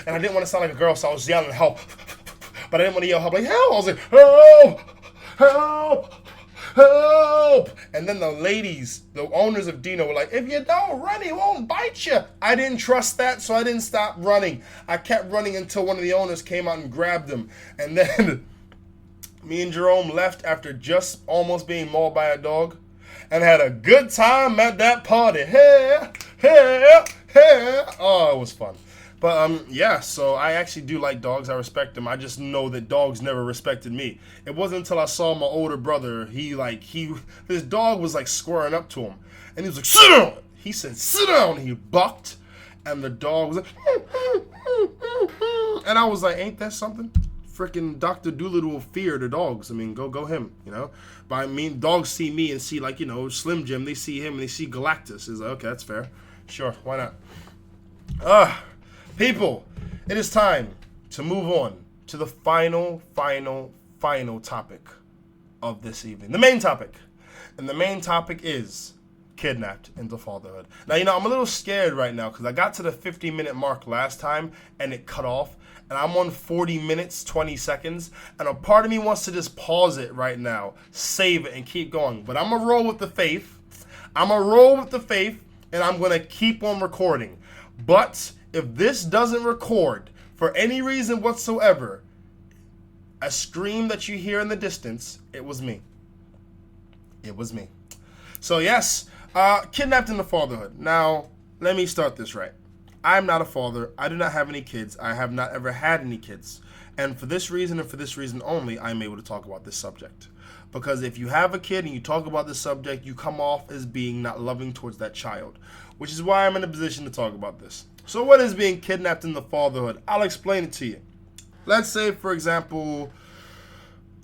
I didn't want to sound like a girl, so I was yelling help. But I didn't want to yell help. Like, help! I was like, help! Help! Help! And then the ladies, the owners of Dino, were like, if you don't run, he won't bite you. I didn't trust that, so I didn't stop running. I kept running until one of the owners came out and grabbed him. And then me and Jerome left after just almost being mauled by a dog and had a good time at that party. Hey. Oh, it was fun. But, yeah, so I actually do like dogs. I respect them. I just know that dogs never respected me. It wasn't until I saw my older brother, this dog was, like, squaring up to him. And he was like, sit down. He said, sit down. He bucked. And the dog was like, And I was like, ain't that something? Freaking Dr. Doolittle fear the dogs. I mean, go him, you know? But I mean, dogs see me and see, like, you know, Slim Jim. They see him and they see Galactus. It's like, okay, that's fair. Sure, why not? People, it is time to move on to the final topic of this evening. The main topic. And the main topic is kidnapped into fatherhood. Now, you know, I'm a little scared right now because I got to the 50-minute mark last time and it cut off. And I'm on 40 minutes, 20 seconds. And a part of me wants to just pause it right now, save it, and keep going. But I'm going to roll with the faith. And I'm going to keep on recording. But if this doesn't record for any reason whatsoever, a scream that you hear in the distance, it was me. It was me. So yes, kidnapped into fatherhood. Now, let me start this right. I'm not a father. I do not have any kids. I have not ever had any kids. And for this reason and for this reason only, I'm able to talk about this subject. Because if you have a kid and you talk about this subject, you come off as being not loving towards that child. Which is why I'm in a position to talk about this. So what is being kidnapped into fatherhood? I'll explain it to you. Let's say, for example,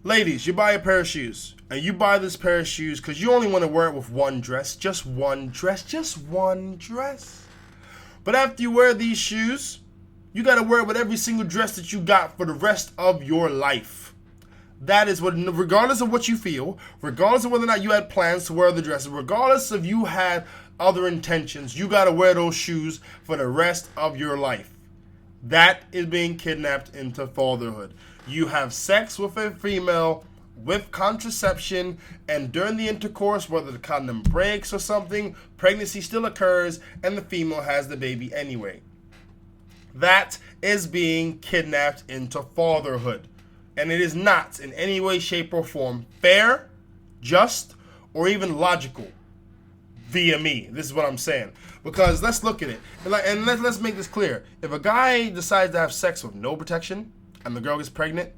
ladies, you buy a pair of shoes. And you buy this pair of shoes because you only want to wear it with one dress. Just one dress. But after you wear these shoes, you got to wear it with every single dress that you got for the rest of your life. That is what, regardless of what you feel, regardless of whether or not you had plans to wear the dresses, regardless if you had other intentions, you got to wear those shoes for the rest of your life. That is being kidnapped into fatherhood. You have sex with a female with contraception, and during the intercourse, whether the condom breaks or something, pregnancy still occurs, and the female has the baby anyway. That is being kidnapped into fatherhood. And it is not in any way, shape, or form fair, just, or even logical via me. This is what I'm saying. Because let's look at it. And let's make this clear. If a guy decides to have sex with no protection, and the girl gets pregnant,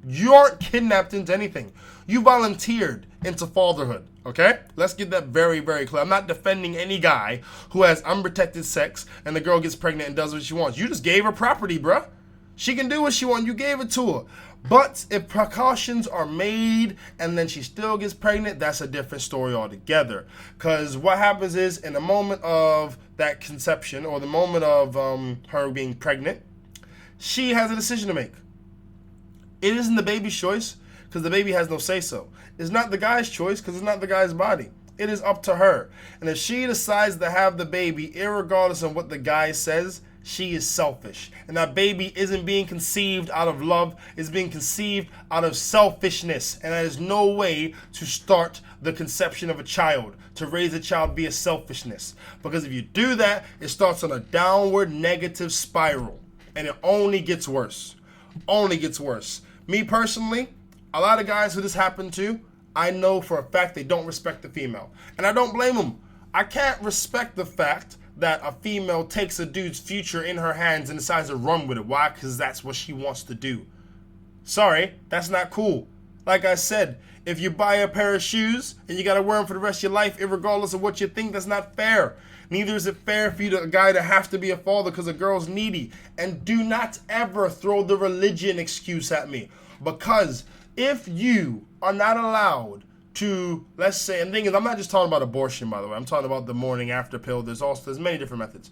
you aren't kidnapped into anything. You volunteered into fatherhood, okay? Let's get that very, very clear. I'm not defending any guy who has unprotected sex and the girl gets pregnant and does what she wants. You just gave her property, bruh. She can do what she wants. You gave it to her. But if precautions are made and then she still gets pregnant, that's a different story altogether. Because what happens is, in the moment of that conception or the moment of her being pregnant, she has a decision to make. It isn't the baby's choice because the baby has no say-so. It's not the guy's choice because it's not the guy's body. It is up to her. And if she decides to have the baby, irregardless of what the guy says, she is selfish. And that baby isn't being conceived out of love. It's being conceived out of selfishness. And that is no way to start the conception of a child, to raise a child via selfishness. Because if you do that, it starts on a downward negative spiral. And it only gets worse. Only gets worse. Me personally, a lot of guys who this happened to, I know for a fact they don't respect the female. And I don't blame them. I can't respect the fact that a female takes a dude's future in her hands and decides to run with it. Why? Because that's what she wants to do. Sorry, that's not cool. Like I said, if you buy a pair of shoes and you got to wear them for the rest of your life, irregardless of what you think, that's not fair. Neither is it fair for you, a guy, to have to be a father because a girl's needy. And do not ever throw the religion excuse at me. Because if you are not allowed to, let's say, and the thing is, I'm not just talking about abortion, by the way. I'm talking about the morning after pill. There's many different methods.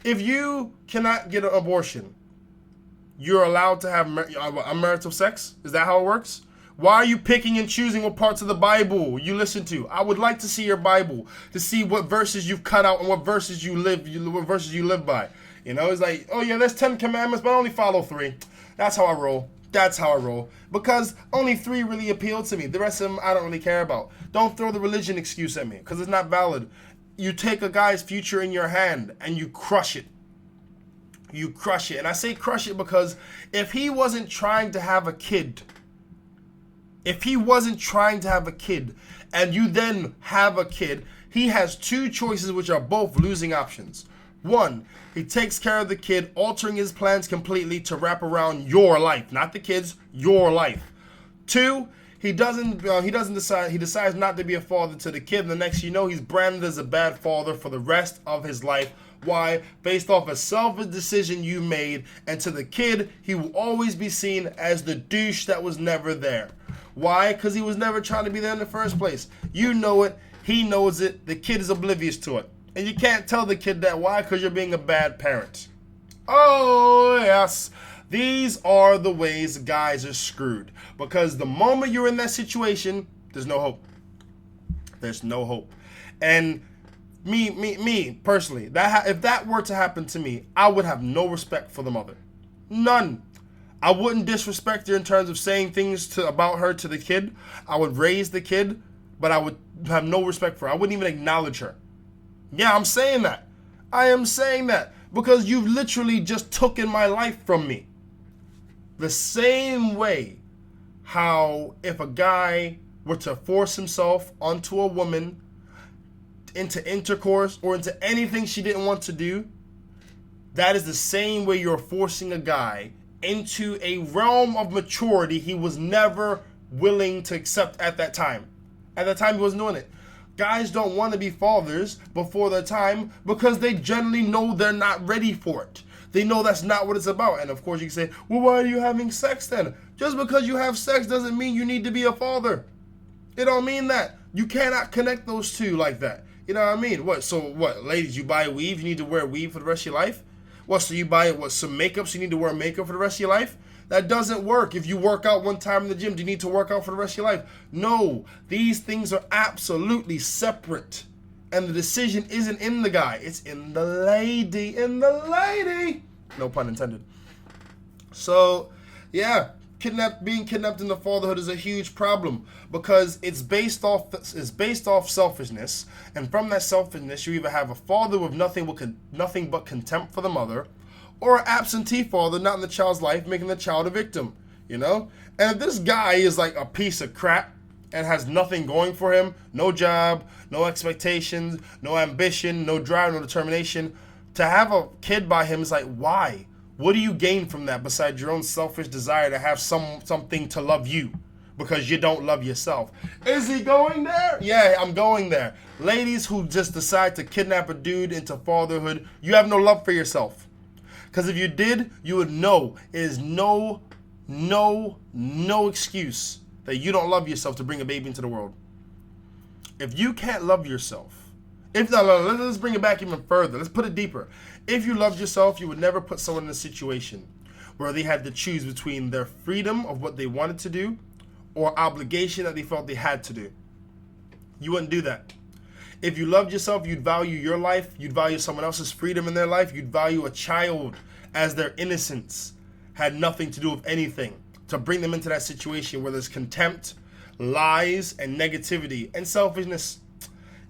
If you cannot get an abortion, you're allowed to have unmarital sex? Is that how it works? Why are you picking and choosing what parts of the Bible you listen to? I would like to see your Bible to see what verses you've cut out and what verses you live by. You know, it's like, oh yeah, there's 10 commandments, but I only follow 3. That's how I roll. Because only 3 really appeal to me. The rest of them I don't really care about. Don't throw the religion excuse at me because it's not valid. You take a guy's future in your hand and you crush it. You crush it. And I say crush it because if he wasn't trying to have a kid, and you then have a kid, he has 2 choices which are both losing options. 1, he takes care of the kid, altering his plans completely to wrap around your life, not the kid's, your life. 2, he decides not to be a father to the kid, and the next you know, he's branded as a bad father for the rest of his life Why? Based off a selfish decision you made, and to the kid, he will always be seen as the douche that was never there. Why? Because he was never trying to be there in the first place. You know it, he knows it, the kid is oblivious to it. And you can't tell the kid that. Why? Because you're being a bad parent. Oh, yes. These are the ways guys are screwed. Because the moment you're in that situation, there's no hope. There's no hope. And me personally, if that were to happen to me, I would have no respect for the mother. None. I wouldn't disrespect her in terms of saying things about her to the kid. I would raise the kid, but I would have no respect for her. I wouldn't even acknowledge her. Yeah, I'm saying that. I am saying that because you've literally just taken my life from me. The same way how if a guy were to force himself onto a woman into intercourse or into anything she didn't want to do, that is the same way you're forcing a guy into a realm of maturity he was never willing to accept at that time. At that time, he wasn't doing it. Guys don't want to be fathers before their time because they generally know they're not ready for it. They know that's not what it's about. And of course you can say, well, why are you having sex then? Just because you have sex doesn't mean you need to be a father. It don't mean that. You cannot connect those two like that. You know what I mean? What, ladies, you buy weave, you need to wear weave for the rest of your life? So you buy some makeup, so you need to wear makeup for the rest of your life? That doesn't work. If you work out one time in the gym, do you need to work out for the rest of your life? No, these things are absolutely separate. And the decision isn't in the guy. It's in the lady. No pun intended. So, yeah, being kidnapped into fatherhood is a huge problem because it's based off selfishness. And from that selfishness, you either have a father with nothing but contempt for the mother, or an absentee father not in the child's life, making the child a victim, you know? And if this guy is like a piece of crap and has nothing going for him, no job, no expectations, no ambition, no drive, no determination, to have a kid by him is like, why? What do you gain from that besides your own selfish desire to have something to love you because you don't love yourself? Is he going there? Yeah, I'm going there. Ladies who just decide to kidnap a dude into fatherhood, you have no love for yourself. Because if you did, you would know it is no excuse that you don't love yourself to bring a baby into the world. If you can't love yourself, let's bring it back even further. Let's put it deeper. If you loved yourself, you would never put someone in a situation where they had to choose between their freedom of what they wanted to do or obligation that they felt they had to do. You wouldn't do that. If you loved yourself, you'd value your life, you'd value someone else's freedom in their life, you'd value a child as their innocence had nothing to do with anything. To bring them into that situation where there's contempt, lies, and negativity, and selfishness.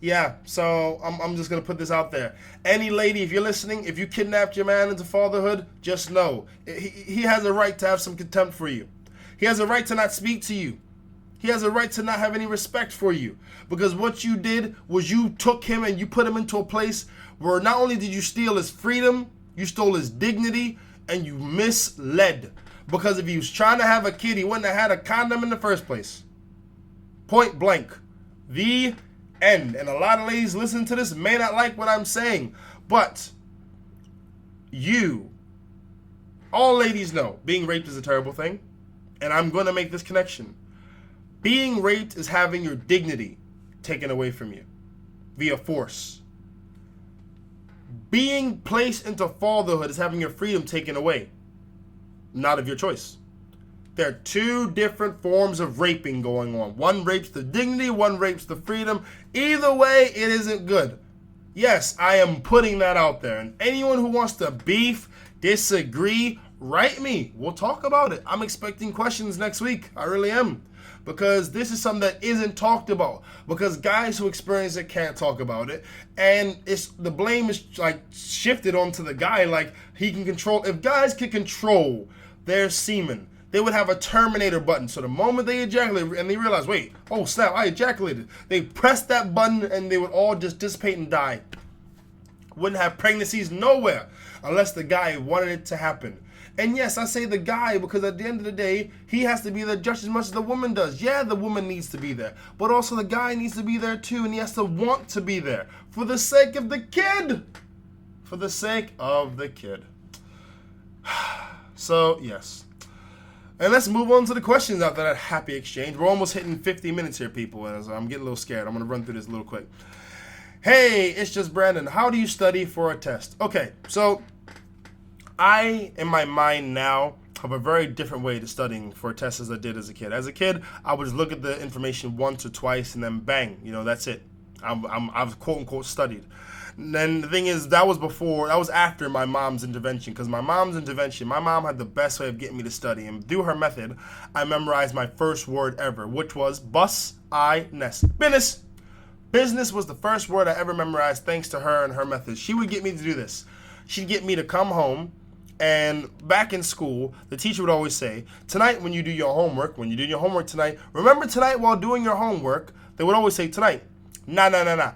Yeah, so I'm just going to put this out there. Any lady, if you're listening, if you kidnapped your man into fatherhood, just know, he has a right to have some contempt for you. He has a right to not speak to you. He has a right to not have any respect for you. Because what you did was you took him and you put him into a place where not only did you steal his freedom, you stole his dignity, and you misled. Because if he was trying to have a kid, he wouldn't have had a condom in the first place. Point blank. The end. And a lot of ladies listening to this may not like what I'm saying. But all ladies know being raped is a terrible thing. And I'm going to make this connection. Being raped is having your dignity taken away from you via force. Being placed into fatherhood is having your freedom taken away, not of your choice. There are two different forms of raping going on. One rapes the dignity, one rapes the freedom. Either way, it isn't good. Yes, I am putting that out there. And anyone who wants to beef, disagree, write me. We'll talk about it. I'm expecting questions next week. I really am. Because this is something that isn't talked about. Because guys who experience it can't talk about it. And the blame is like shifted onto the guy, like he can control. If guys could control their semen, they would have a terminator button. So the moment they ejaculate and they realize, wait, oh snap, I ejaculated. They press that button and they would all just dissipate and die. Wouldn't have pregnancies nowhere unless the guy wanted it to happen. And yes, I say the guy because at the end of the day, he has to be there just as much as the woman does. Yeah, the woman needs to be there, but also the guy needs to be there too, and he has to want to be there for the sake of the kid. for the sake of the kid. So, yes. And let's move on to the questions after that happy exchange. We're almost hitting 50 minutes here, people, and I'm getting a little scared. I'm going to run through this a little quick. Hey, it's just Brandon. How do you study for a test? Okay, so I, in my mind now, have a very different way to studying for a test as I did as a kid. As a kid, I would just look at the information once or twice and then bang, that's it. I've quote unquote studied. And then the thing is, that was after my mom's intervention, because my mom had the best way of getting me to study, and through her method, I memorized my first word ever, which was business. Business was the first word I ever memorized thanks to her and her method. She would get me to do this. She'd get me to come home, and back in school, the teacher would always say, tonight when you do your homework tonight, remember tonight while doing your homework, they would always say tonight. Nah.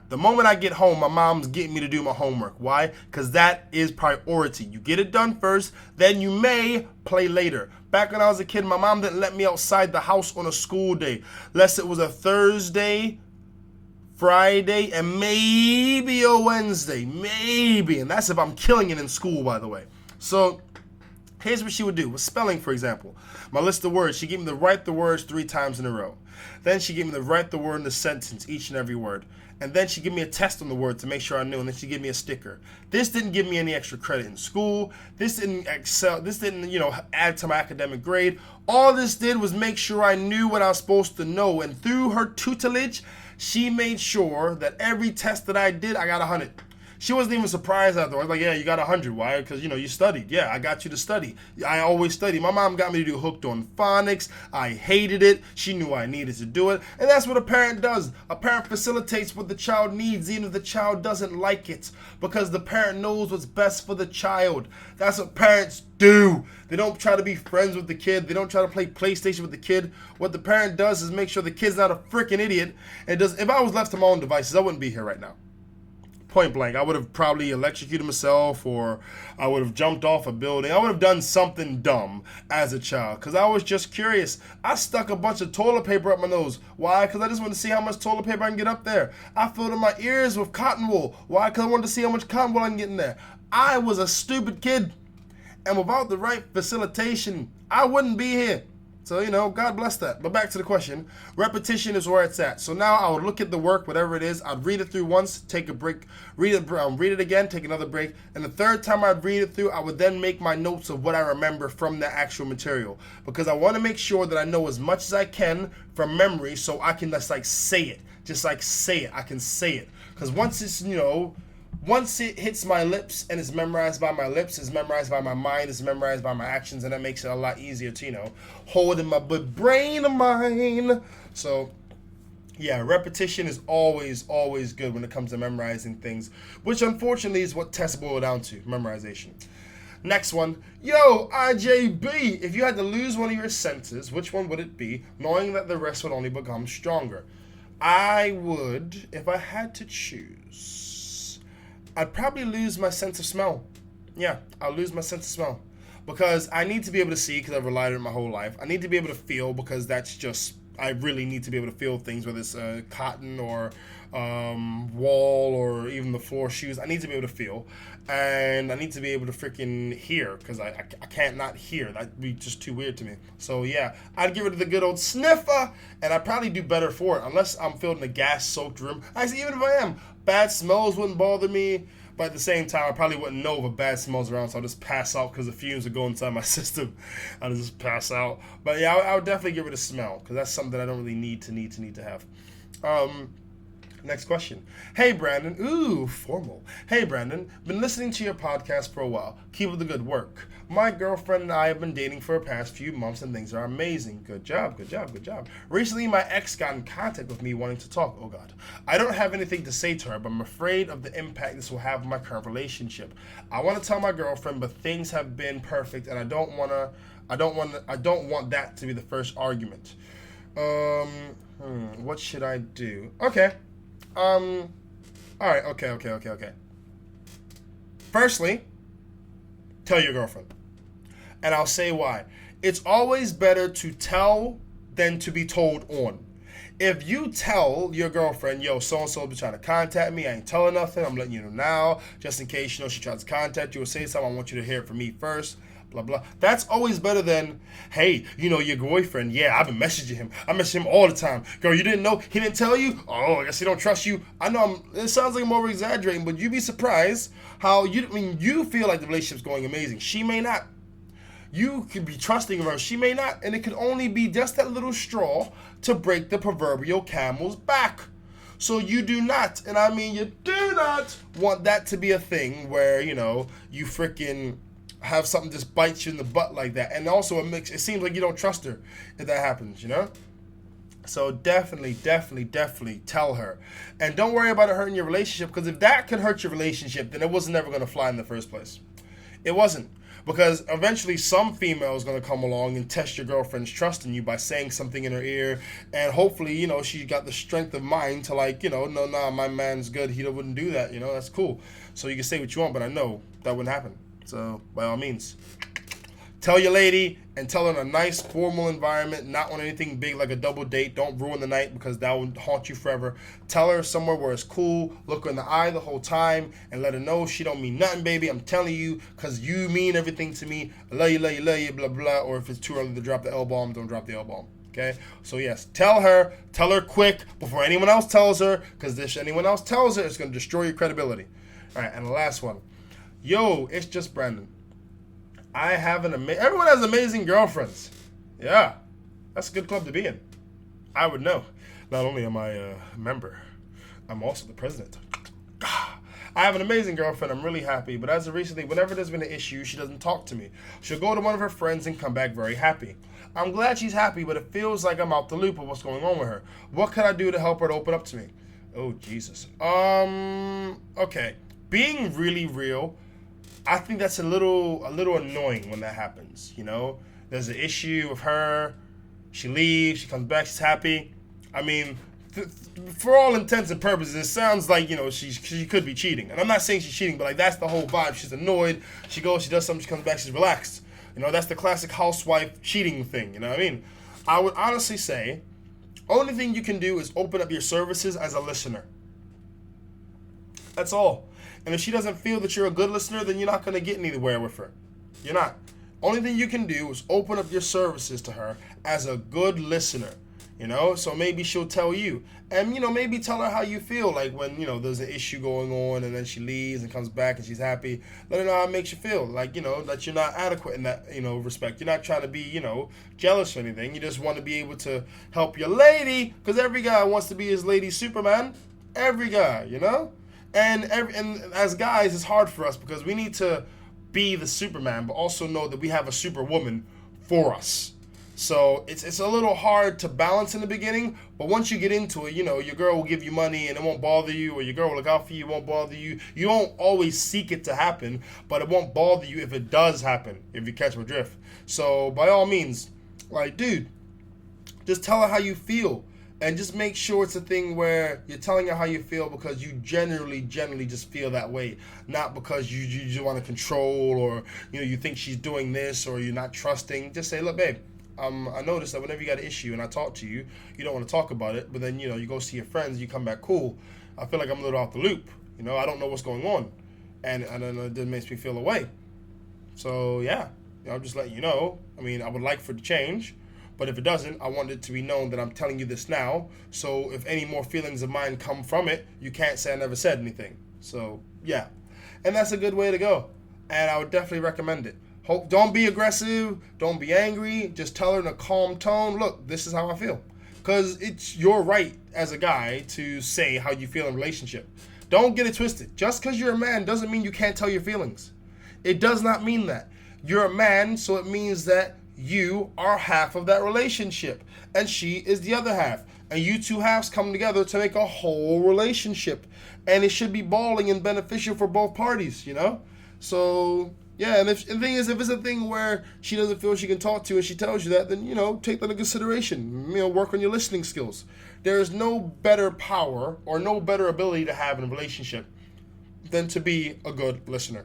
The moment I get home, my mom's getting me to do my homework. Why? Because that is priority. You get it done first, then you may play later. Back when I was a kid, my mom didn't let me outside the house on a school day, unless it was a Thursday, Friday, and maybe a Wednesday. Maybe. And that's if I'm killing it in school, by the way. So here's what she would do. With spelling, for example. My list of words, she gave me to write the words 3 times in a row. Then she gave me to write the word in the sentence, each and every word. And then she gave me a test on the word to make sure I knew, and then she gave me a sticker. This didn't give me any extra credit in school. This didn't add to my academic grade. All this did was make sure I knew what I was supposed to know. And through her tutelage, she made sure that every test that I did, I got 100. She wasn't even surprised afterwards. Like, yeah, you got 100. Why? Because, you studied. Yeah, I got you to study. I always study. My mom got me to do hooked on phonics. I hated it. She knew I needed to do it. And that's what a parent does. A parent facilitates what the child needs, even if the child doesn't like it, because the parent knows what's best for the child. That's what parents do. They don't try to be friends with the kid. They don't try to play PlayStation with the kid. What the parent does is make sure the kid's not a freaking idiot. If I was left to my own devices, I wouldn't be here right now. Point blank, I would have probably electrocuted myself, or I would have jumped off a building. I would have done something dumb as a child, because I was just curious. I stuck a bunch of toilet paper up my nose. Why? Because I just wanted to see how much toilet paper I can get up there. I filled in my ears with cotton wool. Why? Because I wanted to see how much cotton wool I can get in there. I was a stupid kid, and without the right facilitation, I wouldn't be here. So, God bless that. But back to the question. Repetition is where it's at. So now I would look at the work, whatever it is. I'd read it through once, take a break, read it again, take another break. And the third time I'd read it through, I would then make my notes of what I remember from the actual material. Because I want to make sure that I know as much as I can from memory, so I can just say it. I can say it. Because once it hits my lips and is memorized by my lips, is memorized by my mind, is memorized by my actions, and that makes it a lot easier to, hold in my brain of mine. So, yeah, repetition is always good when it comes to memorizing things, which unfortunately is what tests boil down to, memorization. Next one. Yo, IJB, if you had to lose one of your senses, which one would it be, knowing that the rest would only become stronger? I would, if I had to choose, I'd probably lose my sense of smell. Yeah, I'll lose my sense of smell. Because I need to be able to see, because I've relied on it my whole life. I need to be able to feel, because I really need to be able to feel things, whether it's cotton or wall or even the floor, shoes. I need to be able to feel. And I need to be able to freaking hear, because I can't not hear. That'd be just too weird to me. So yeah, I'd give it the good old sniffer, and I'd probably do better for it, unless I'm filled in a gas-soaked room. Actually, even if I am, bad smells wouldn't bother me. But at the same time, I probably wouldn't know if a bad smell's around, so I'll just pass out because the fumes would go inside my system. I'll just pass out. But yeah, I would definitely get rid of smell, because that's something I don't really need to have. Next question. Hey, Brandon. Ooh, formal. Hey, Brandon. Been listening to your podcast for a while. Keep up the good work. My girlfriend and I have been dating for the past few months, and things are amazing. Good job. Recently, my ex got in contact with me wanting to talk. Oh, God. I don't have anything to say to her, but I'm afraid of the impact this will have on my current relationship. I want to tell my girlfriend, but things have been perfect, and I don't want that to be the first argument. What should I do? Okay. All right, okay. Firstly, tell your girlfriend. And I'll say why. It's always better to tell than to be told on. If you tell your girlfriend, yo, so-and-so been trying to contact me, I ain't telling nothing, I'm letting you know now, just in case, she tries to contact you or say something, I want you to hear it from me first, blah, blah. That's always better than, hey, your boyfriend, yeah, I've been messaging him. I message him all the time. Girl, you didn't know? He didn't tell you? Oh, I guess he don't trust you. I know it sounds like I'm over-exaggerating, but you'd be surprised how you feel like the relationship's going amazing. She may not. You could be trusting her, she may not, and it could only be just that little straw to break the proverbial camel's back. So you do not, and I mean you do not want that to be a thing where, you freaking have something just bite you in the butt like that. And also it seems like you don't trust her if that happens, So definitely tell her. And don't worry about it hurting your relationship, because if that could hurt your relationship, then it was never going to fly in the first place. It wasn't. Because eventually some female is going to come along and test your girlfriend's trust in you by saying something in her ear. And hopefully, she got the strength of mind to no, my man's good. He wouldn't do that. That's cool. So you can say what you want, but I know that wouldn't happen. So by all means, tell your lady, and tell her in a nice formal environment, not on anything big like a double date. Don't ruin the night, because that will haunt you forever. Tell her somewhere where it's cool. Look her in the eye the whole time and let her know she don't mean nothing, baby. I'm telling you, because you mean everything to me. I love you, blah, blah. Or if it's too early to drop the L-bomb, don't drop the L-bomb. Okay? So yes, tell her quick before anyone else tells her, because if anyone else tells her, it's going to destroy your credibility. All right, and the last one. Yo, it's just Brandon. I have everyone has amazing girlfriends. Yeah, that's a good club to be in. I would know. Not only am I a member, I'm also the president. I have an amazing girlfriend. I'm really happy. But as of recently, whenever there's been an issue, she doesn't talk to me. She'll go to one of her friends and come back very happy. I'm glad she's happy, but it feels like I'm out the loop of what's going on with her. What can I do to help her to open up to me? Oh, Jesus. Okay. Being really real, I think that's a little annoying when that happens, There's an issue with her. She leaves. She comes back. She's happy. I mean, for all intents and purposes, it sounds like, she could be cheating. And I'm not saying she's cheating, but, that's the whole vibe. She's annoyed. She goes, she does something, she comes back, she's relaxed. That's the classic housewife cheating thing, you know what I mean? I would honestly say, only thing you can do is open up your services as a listener. That's all. And if she doesn't feel that you're a good listener, then you're not going to get anywhere with her. You're not. Only thing you can do is open up your services to her as a good listener. So maybe she'll tell you. And, maybe tell her how you feel. Like when, there's an issue going on and then she leaves and comes back and she's happy. Let her know how it makes you feel. Like, that you're not adequate in that, respect. You're not trying to be, jealous or anything. You just want to be able to help your lady. Because every guy wants to be his lady's Superman. Every guy, And as guys, it's hard for us because we need to be the Superman, but also know that we have a Superwoman for us. So it's a little hard to balance in the beginning, but once you get into it, your girl will give you money and it won't bother you, or your girl will look out for you, it won't bother you. You won't always seek it to happen, but it won't bother you if it does happen, if you catch my drift. So by all means, dude, just tell her how you feel. And just make sure it's a thing where you're telling her how you feel because you generally just feel that way. Not because you just want to control or, you think she's doing this or you're not trusting. Just say, look, babe, I noticed that whenever you got an issue and I talk to you, you don't want to talk about it. But then, you go see your friends, you come back cool. I feel like I'm a little off the loop. I don't know what's going on. And it makes me feel away. So, yeah, I'm just letting you know. I mean, I would like for it to change. But if it doesn't, I want it to be known that I'm telling you this now. So if any more feelings of mine come from it, you can't say I never said anything. So, yeah. And that's a good way to go. And I would definitely recommend it. Don't be aggressive. Don't be angry. Just tell her in a calm tone, look, this is how I feel. Because it's your right as a guy to say how you feel in a relationship. Don't get it twisted. Just because you're a man doesn't mean you can't tell your feelings. It does not mean that. You're a man, so it means that you are half of that relationship and she is the other half, and you two halves come together to make a whole relationship, and it should be balling and beneficial for both parties, So yeah, and the thing is, if it's a thing where she doesn't feel she can talk to you and she tells you that, then take that into consideration. Work on your listening skills. There is no better power or no better ability to have in a relationship than to be a good listener.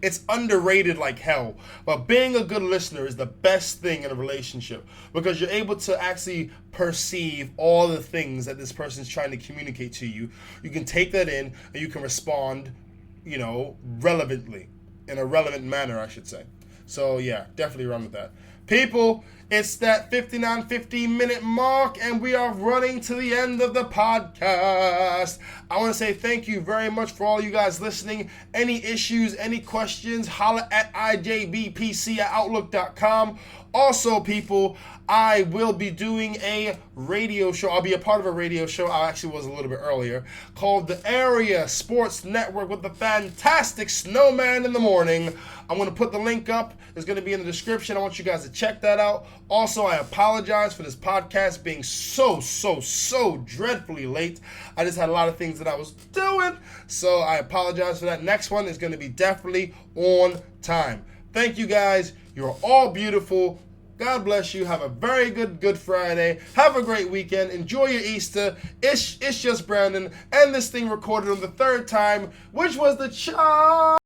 It's underrated like hell. But being a good listener is the best thing in a relationship because you're able to actually perceive all the things that this person's trying to communicate to you. You can take that in and you can respond, relevantly, in a relevant manner, I should say. So yeah, definitely run with that. People, it's that 59-50 minute mark, and we are running to the end of the podcast. I want to say thank you very much for all you guys listening. Any issues, any questions, holla at ijbpc@outlook.com. Also, people, I will be doing a radio show. I'll be a part of a radio show. I actually was a little bit earlier, called the Area Sports Network with the fantastic Snowman in the Morning. I'm going to put the link up. It's going to be in the description. I want you guys to check that out. Also, I apologize for this podcast being so dreadfully late. I just had a lot of things that I was doing, so I apologize for that. Next one is going to be definitely on time. Thank you guys. You're all beautiful. God bless you. Have a very good Friday. Have a great weekend. Enjoy your Easter. It's just Brandon. And this thing recorded on the third time, which was the charm.